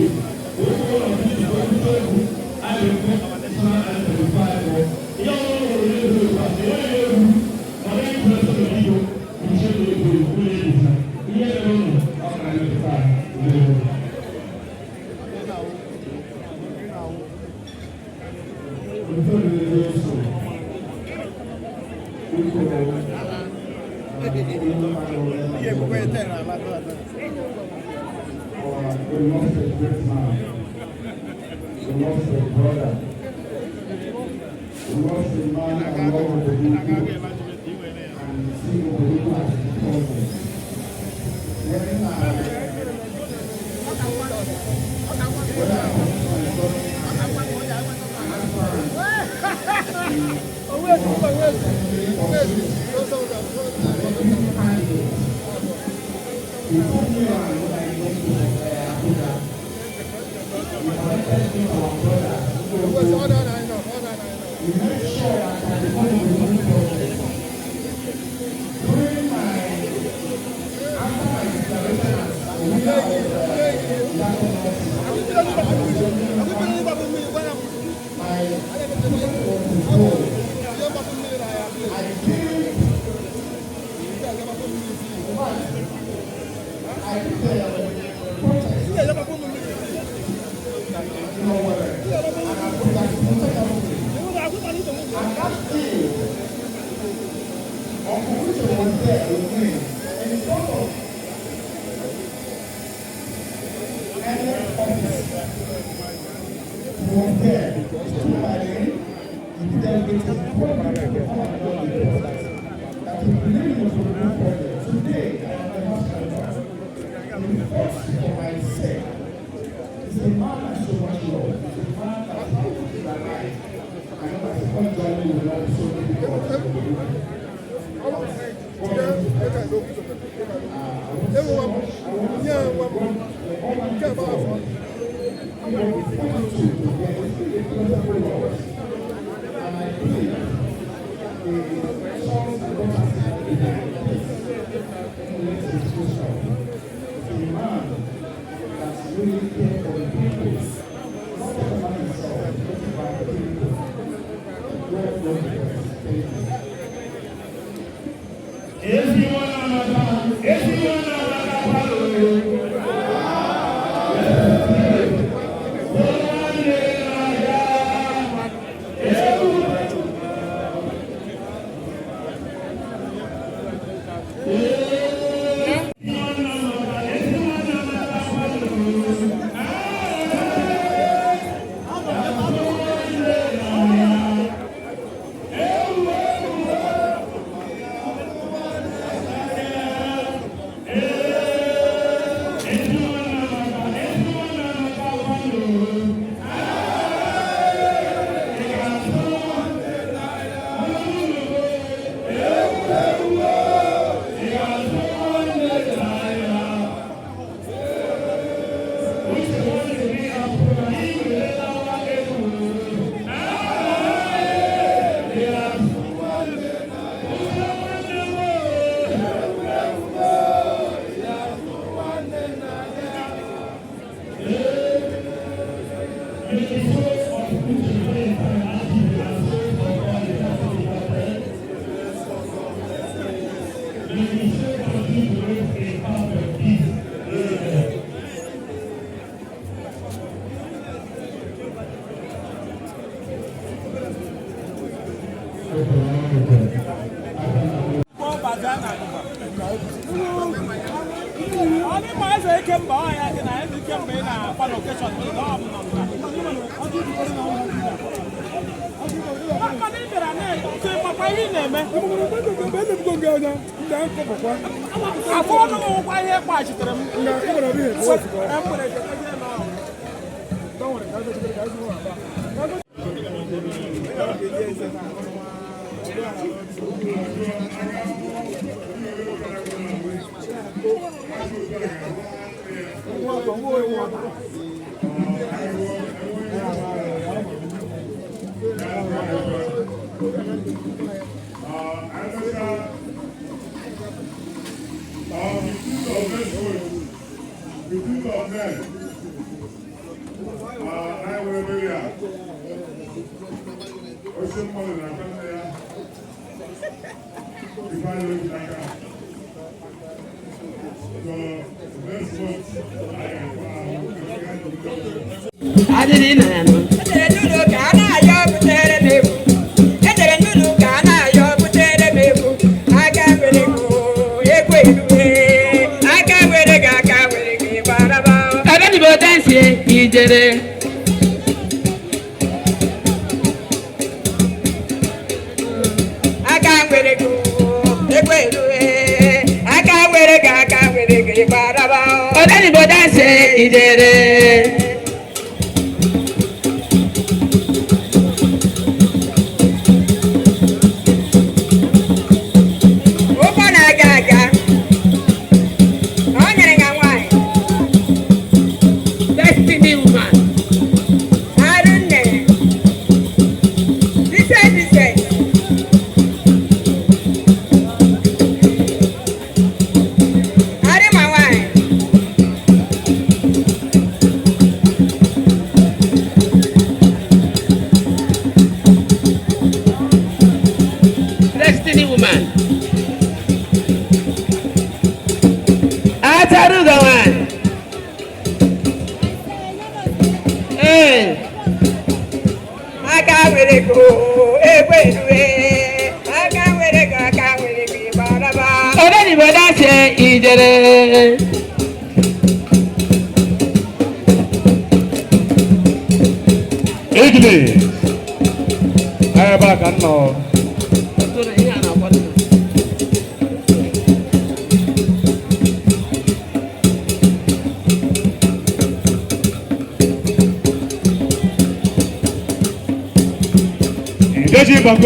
all of these people, I will put our national anthem to 5 more. You don't know what we do, but the only way we do, or any person of the video, we should do it for you. You don't know how can I do it. We lost a great man. We lost a brother. We lost a man and love of the people. And see Obodoukwu as a person. When I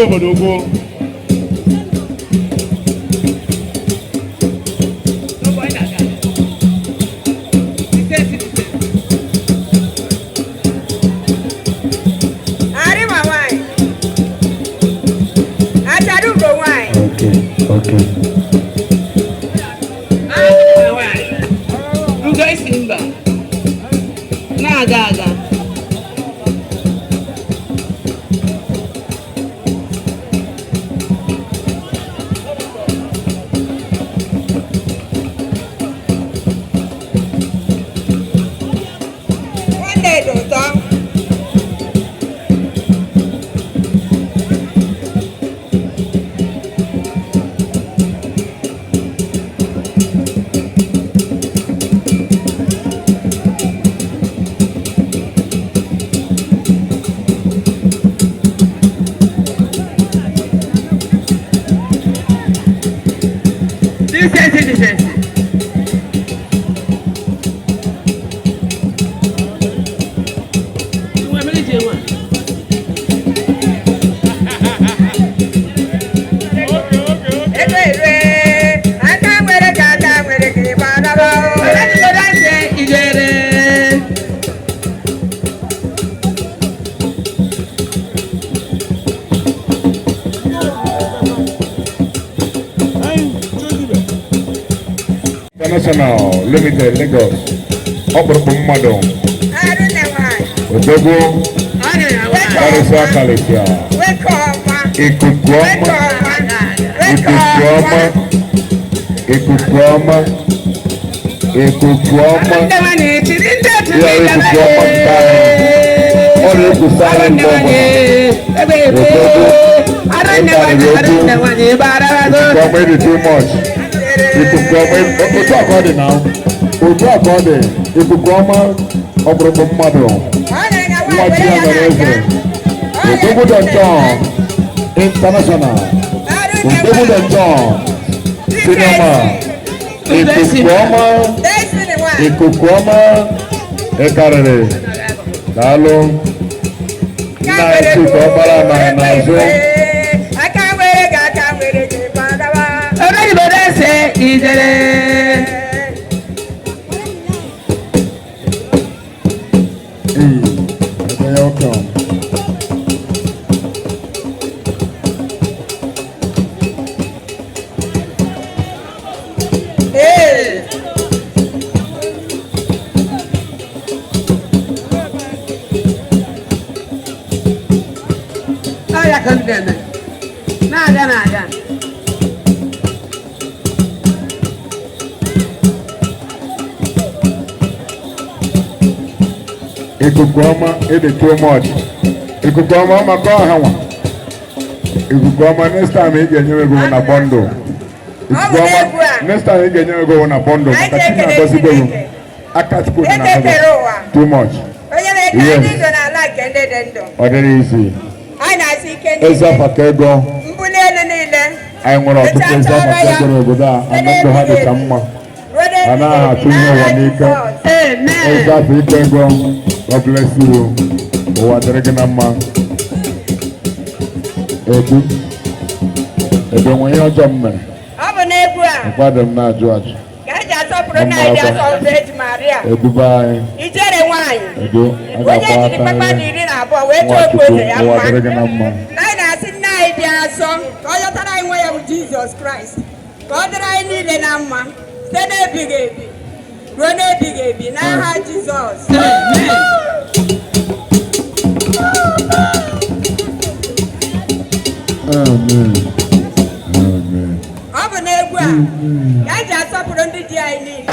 Obodoukwu. International Limited Lagos. Obodoukwu mmadụ. Obodoukwu. Karịsịa karịsịa. Ikuku ọma. Ikuku ọma. Ikuku ọma. Ikuku ọma. Ya ikuku ọma nta. Ọ na-ekwusara ndị ọgbara. Obodoukwu. Ikuku ọma ịdị too much. Ikuku ọma otu aka ọ dị na otu aka ọ dị ikuku ọma ọbụrụ mmadụ nwa ji ya mere eze Obodoukwu John International Obodoukwu John Cinema ikuku ọma ịkarịrị daalụ nna esi ka ọ gbara anaghị n'azụ ikuku ọma ịdị too much ikuku ọma maka ọha nwa ikuku ọma next time ị ga-enye ego na bọndụ ikuku ọma next time ị ga-enye ego na bọndụ maka chi na-agọzigbo gị aka chukwu dị na too much ọ dịrị isi eze afaka ego anyị nwere ọtụtụ eze afaka ego n'obodo a ana ndụ ha dịcha mma a naghị atụ ihe ụwa n'ike eze afọ ike ego God bless you. Ụwa dịrị gị na mma. Ebe nwe ihe ọjọọ m mere. Ọ bụ n'egwu a. Ụfọdụ m na-ajụ ajụ. Ka eji asọpụrụ na ịdị asọpụrụ eji Maria. Eduba anyị. Ijere nwaanyị. Edu. Onye jiri kpakpando 12 wee tụọ okwu eze ya mma. Ụwa dịrị gị na mma. Anyị na-asị nna anyị dị asọ ka ọ yọtara anyị nwe ya bụ Jizọs Kraịst. Ka ọ dịrị anyị niile na mma site n'ebighị ebi ruo n'ebighị ebi n'aha Jizọs. Amen. Amen. Ọ bụ n'egwu a ka eji asọpụrụ ndị ji anyị niile.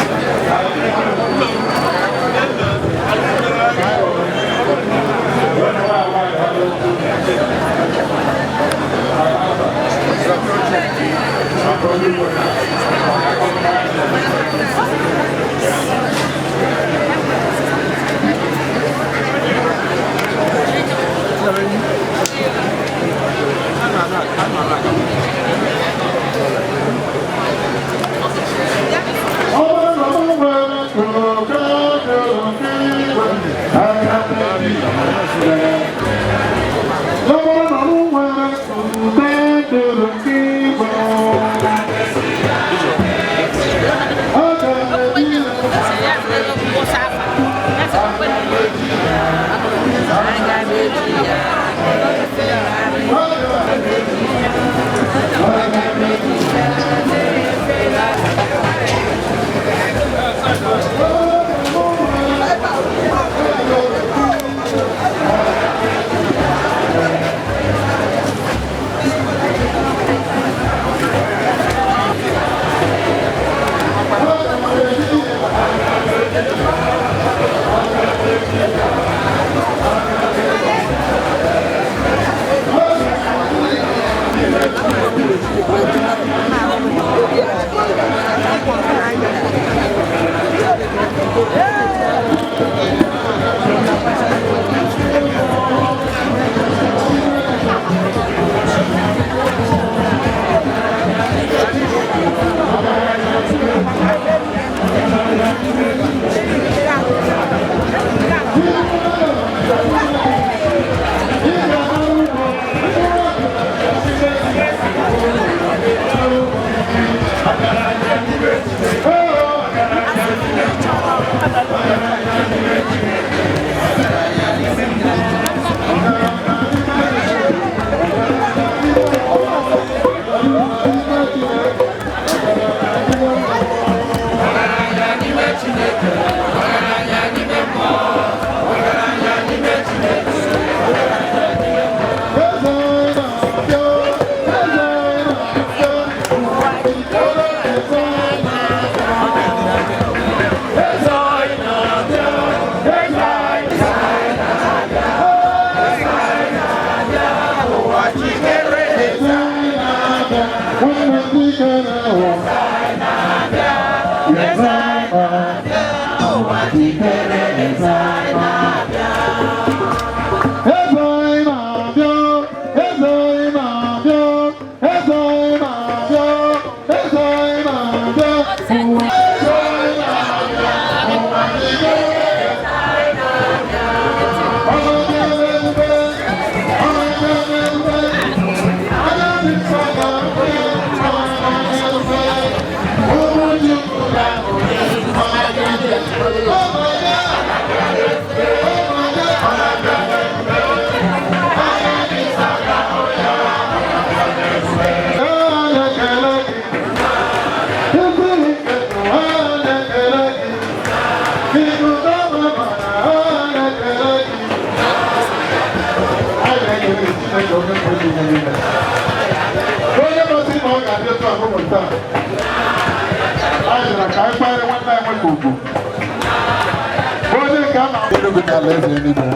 ebe ka alaeze eluigwe.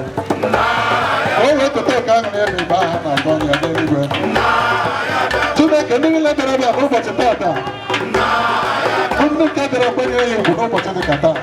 O wee keta oke ahụ na-eme ebe ahụ na-agọ ya n'eluigwe. Chineke ndị niile bịara bịa n'ụbọchị tata, ndị nke bịara kwenyere ya ugwu n'ụbọchị dị ka taa.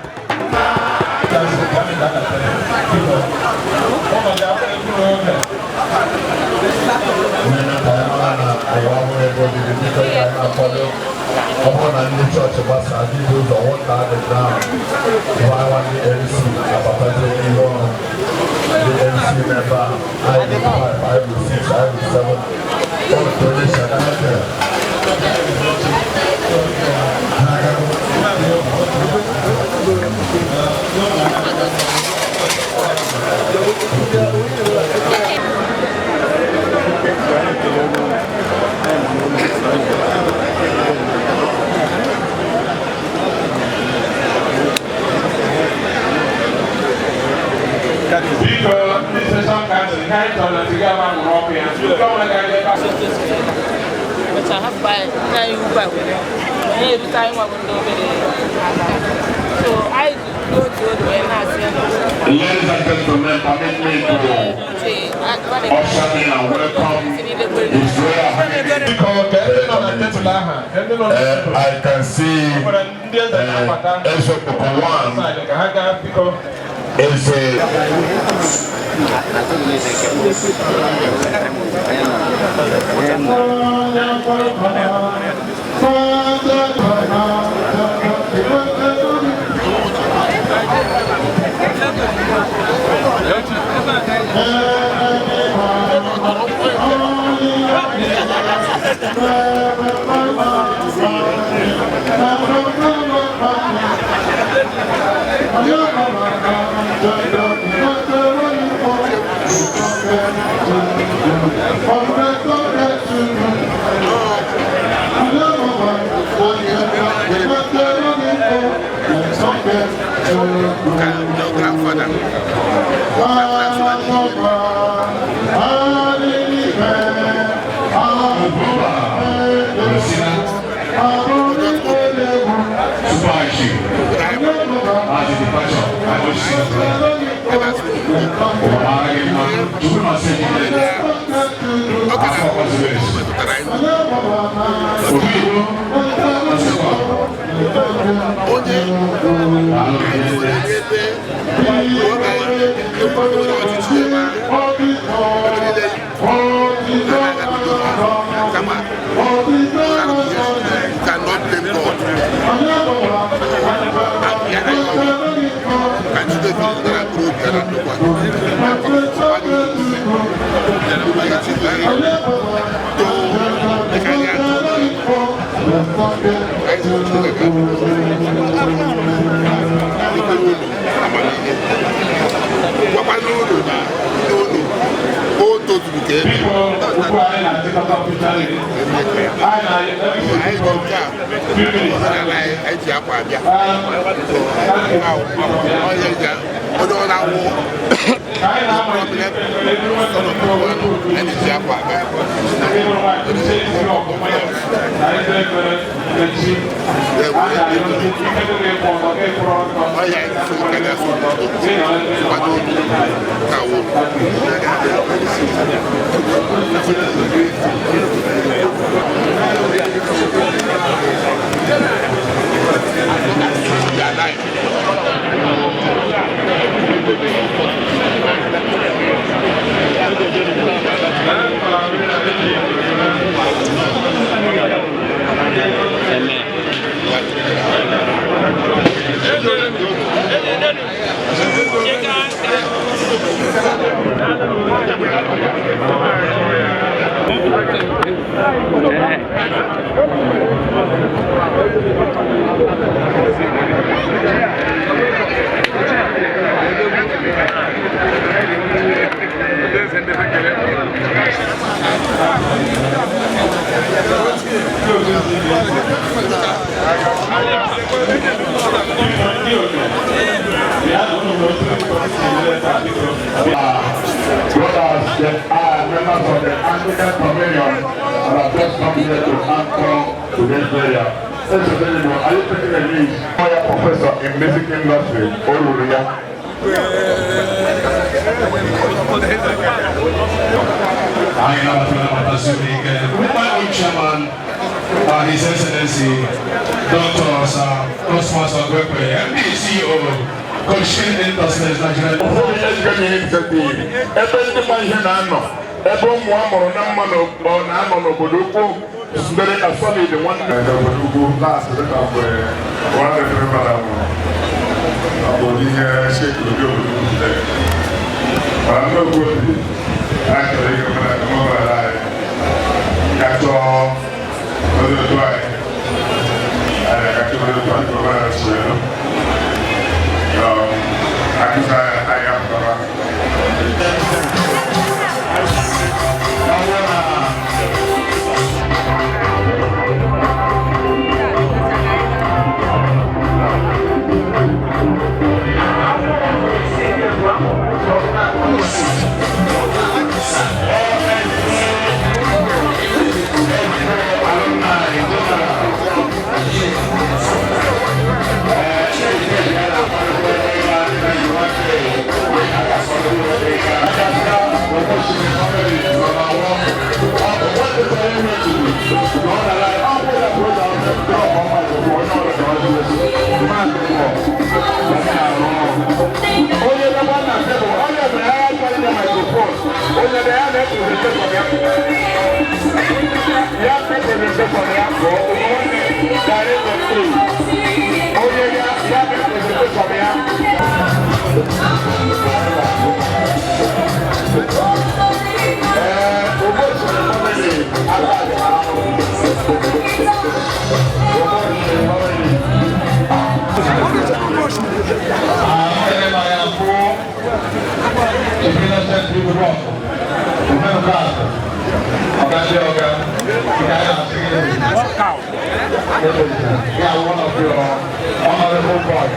Ladies and gentlemen, permit me to usher in and welcome His Royal Highness. I can see Esopokowan is Professor in music industry, Oluria. I am with my own chairman, His Excellency Dr. Osman Sagwekwe, MD CEO, Commission Industries Nigeria. Obodoukwu very solid one. Obodoukwu last one shake Obodoukwu today. But I'm not good. Actually, I'm over alive. Got all the dry. I got to the I one of your honorable boys.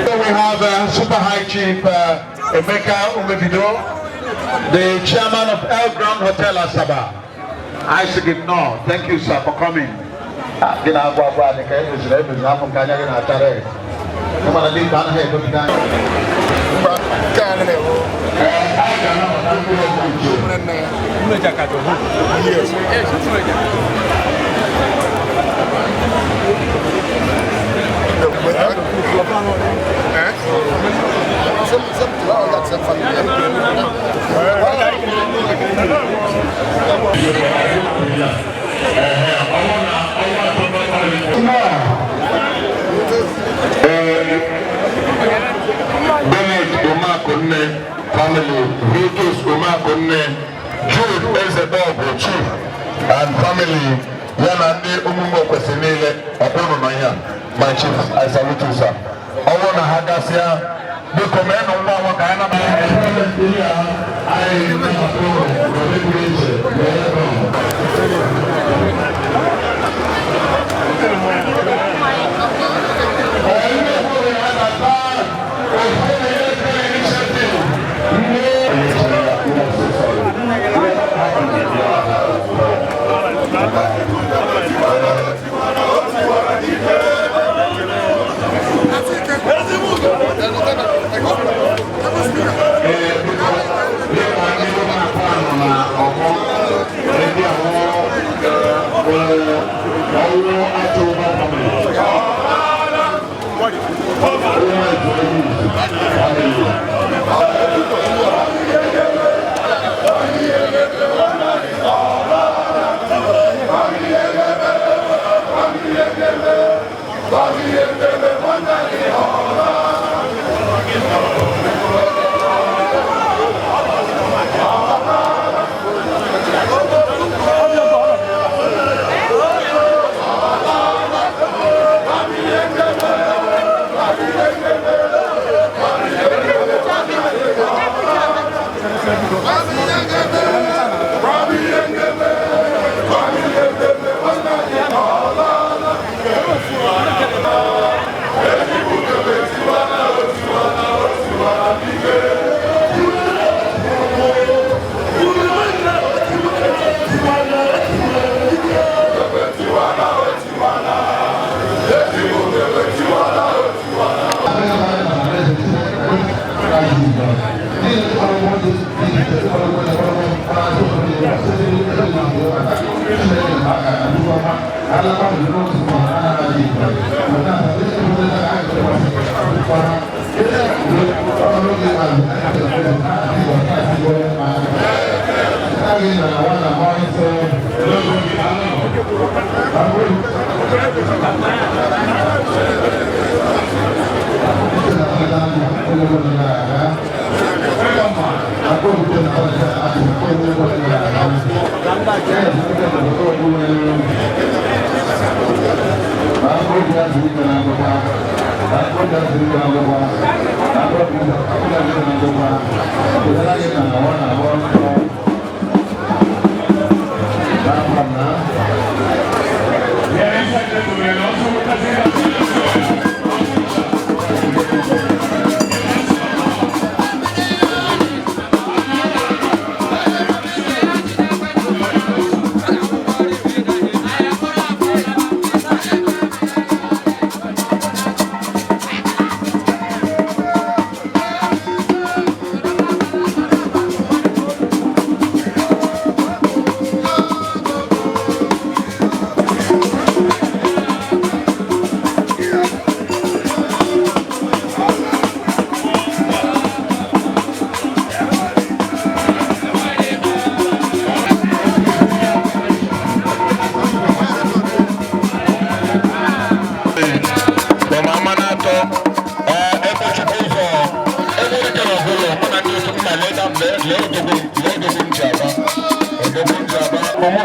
So we have Super High Chief Emeka Umebido, the chairman of El Grand Hotel Asaba. I said no, thank you sir for coming. Family, Vitus Umakonne, Jude Ezebob, Chief, and family, Yanande Umumo Kwesenile, Apono Maya, my chief, I salute you, sir. I want to Hadasia, the command of Mama Gana, Robbie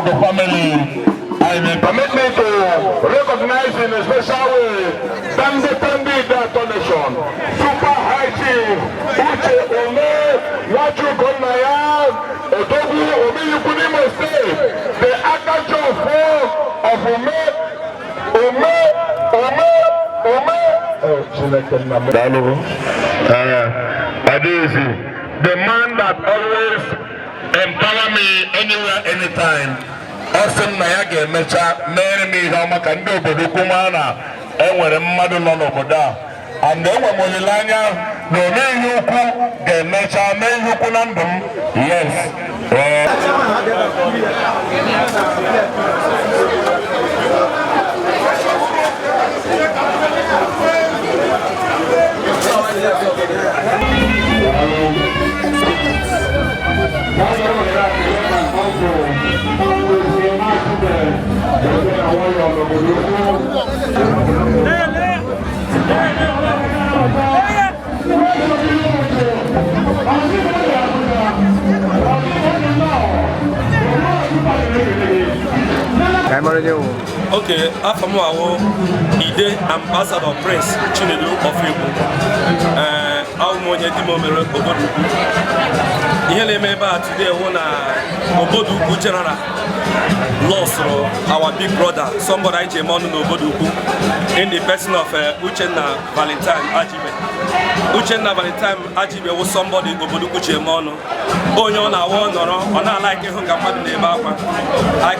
The family, and permit me to recognize in a special way Tandi donation, Super High Chief Nwatamaraihechere, Obodoukwu, Omi State, the Archangel of the man that always empower me anywhere, anytime. Awesome na ya ga-emecha mere m ihe ọma ka ndị Obodoukwu ma na enwere mmadụ nọ n'obodo a. And enwe m olileanya na ome ihe ukwu ga-emecha mee ihe ukwu na ndụ m. Yes. Okay, after more Ide Ambassador Prince Chinedu Ofuobi Obodoukwu. Ihe na-eme ebe a today hụ na Obodoukwu General lost our big brother, somebody I came on Obodoukwu, in the person of Uchenna Ajuibe. Uchenna Ajuibe was somebody Obodoukwu came on. I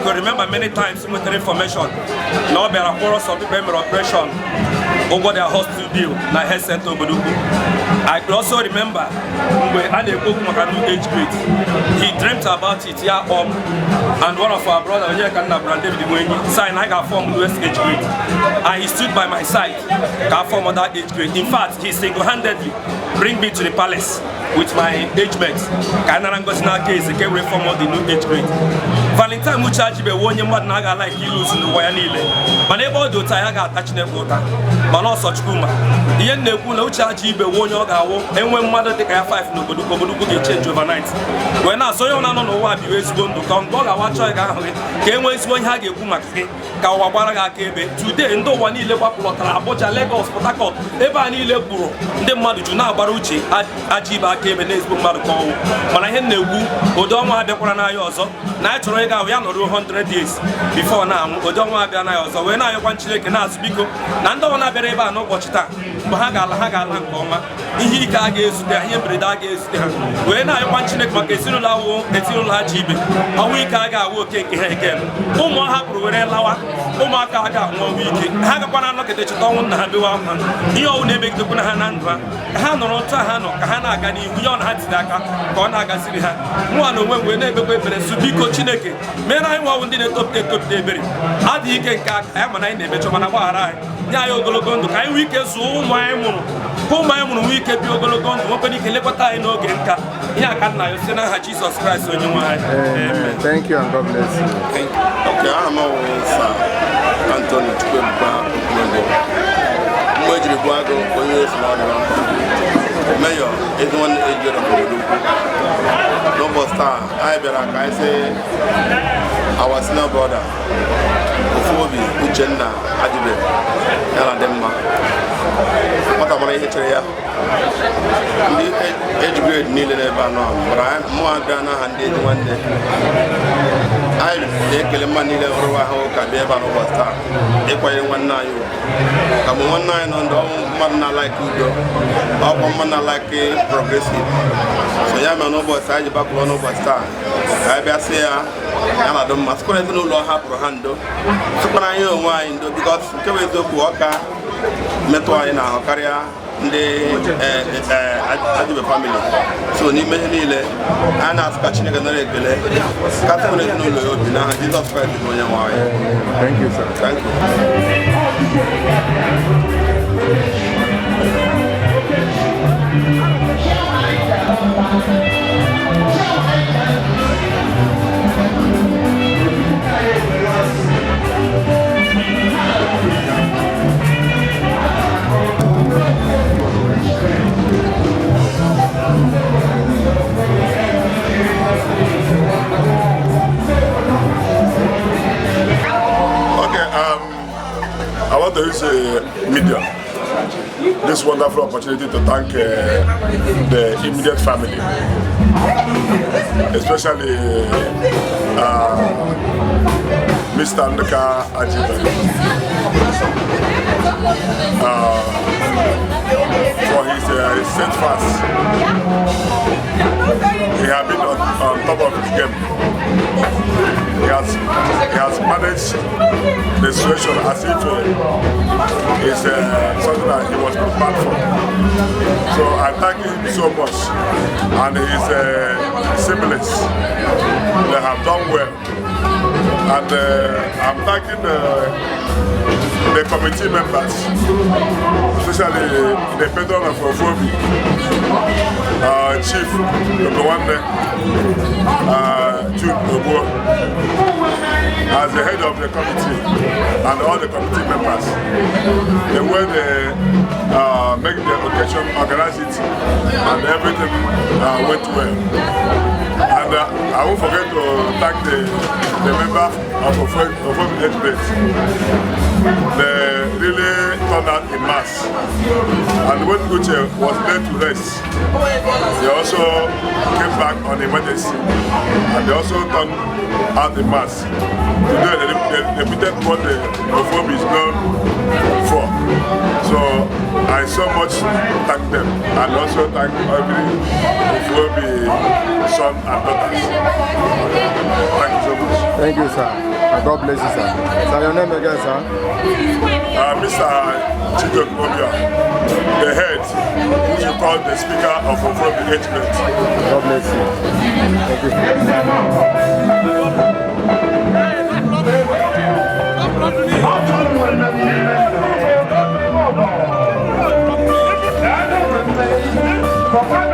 could remember many times military information. Now there are quarrels of people operation over their hospital bill, na health center Obodoukwu. I could also remember when age grade. He dreamt about it here and one of our brothers here signed I got formed West age grade. And he stood by my side, got formed on that age grade. In fact, he single-handedly bring me to the palace with my age mates. Case came reform of the new age grade. Valentine Ajuibe won your mother naga like you lose in the Wayanile. But able to tie a touching a water. But not such kuma. The end of Ajuibe won your gawo, and when mother take a 5 no Obodoukwu get change overnight. When I saw you on what you is going to come, I watch I came when you had a Kumaki, Kawabara Kebe. Today, no one in Lebaplota, Abocha Lagos, Port Harcourt, Ebani Leburo, the mother Juna Baruchi, Ajiba came and Facebook Marco. When I had no Odoma de Corana also, naturally, we are not 100 days before now. Odoma Biana also, when I want to speak, Nando Nabereba no watch that. mgbe ha ga-ala nke ọma ihe ike a ga-ezute ha ihe mberede a ga-ezute ha wee na-ayọkwa Chineke maka ezinụlọ Ajuibe ọnwụ ike a ga-awụ oke nke ha eke ụmụ ha hapụrụ were lawa ụmụaka a ga-anwụ ọnwụ ike ha gakwa na anọkịta cheta ọnwụ nna ha bewa akwa ihe ọnwụ na-emegidekwana ha na ndụ ha ha nọrọ otu ha nọ ka ha na-aga n'ihu ihe ọ na ha tiri aka ka ọ na-agaziri ha nwa na onwe wee na-ebekwa ekpere su biko Chineke mere anyị nwawu ndị na-etopụta ebere adịghị ike nke aka ya mana anyị na-emechọ mana gbaghara anyị nye anyị ogologo ndụ ka anyị nwee ike zụọ ụmụ anyị mụrụ ka ụmụ anyị mụrụ nwee ike bi ogologo ndụ nwekwana ike lekọta anyị n'oge nka ihe aka nna ya site n'aha Jizọs Kraịst onye nwe anyị. Thank you and God bless you. Okay, I'm Sir Anthony Chukwuebuka Okwuobi. Mgbe ejiri bụ agụ onye esi n'ọdụ Mayor Nwatamaraihechere Obodoukwu. N'ụbọchị taa anyị bịara ka anyị sị our senior brother Ofuobi Uchenna Ajuibe ya na dị mma Nwatamaraihechere ya ndị ejigred niile n'ebe anọ mara mmụọ abịa n'aha ndị eji nwanne anyị na-ekele mmadụ niile rụrụ ahụ ka bịa ebe a n'ụbọchị taa ịkwanyere nwanne anyị ka mgbe nwanne anyị nọ ndị ọnwụ mmadụ na-alaiki udo ọkwa mmadụ na-alaiki progresiv so ya mere n'ụbọchị anyị ji bakwuru n'ụbọchị taa ka anyị bịa sị ya ya na-adụ mma sịkwara ezinụlọ hapụrụ ha ndo sịkwara anyị onwe anyị ndo bikọs nke bụ eziokwu ọka metụ anyị n'ahụ karịa ndị Ajuibe family so n'ime ihe niile a na-asụ ka Chineke nara ekele ka tụrụ ezinụlọ ya obi n'aha Jizọs Kraịst bụ onye nwe anyị. Thank you, sir. Thank I want to use media, this wonderful opportunity to thank the immediate family, especially Mr. Nwatamaraihechere Ajuibe for his steadfast. He has been on top of his game. He has managed the situation as if it's something that he was prepared for. So I thank him so much, and his siblings, they have done well. And I'm thanking the committee members, especially the patron of Ofuobi, Chief Obodoukwu, as the head of the committee, and all the committee members. The way they make the occasion, organize it, and everything went well. And I won't forget to thank the member of Ofuobi Uchenna. They really turned out in mass. And when Uche was laid to rest, they also came back on emergency. And they also turned out in mass. Today they repeated what the Ofuobi is known for. So I so much thank them, and also thank every Ofuobi son and daughters. Thank you so much. Thank you, sir. God bless you, sir. Sir, your name again, sir? Mr. Ofuobi, the head, who you call the speaker of Ofuobi Uchenna. God bless you. Thank you.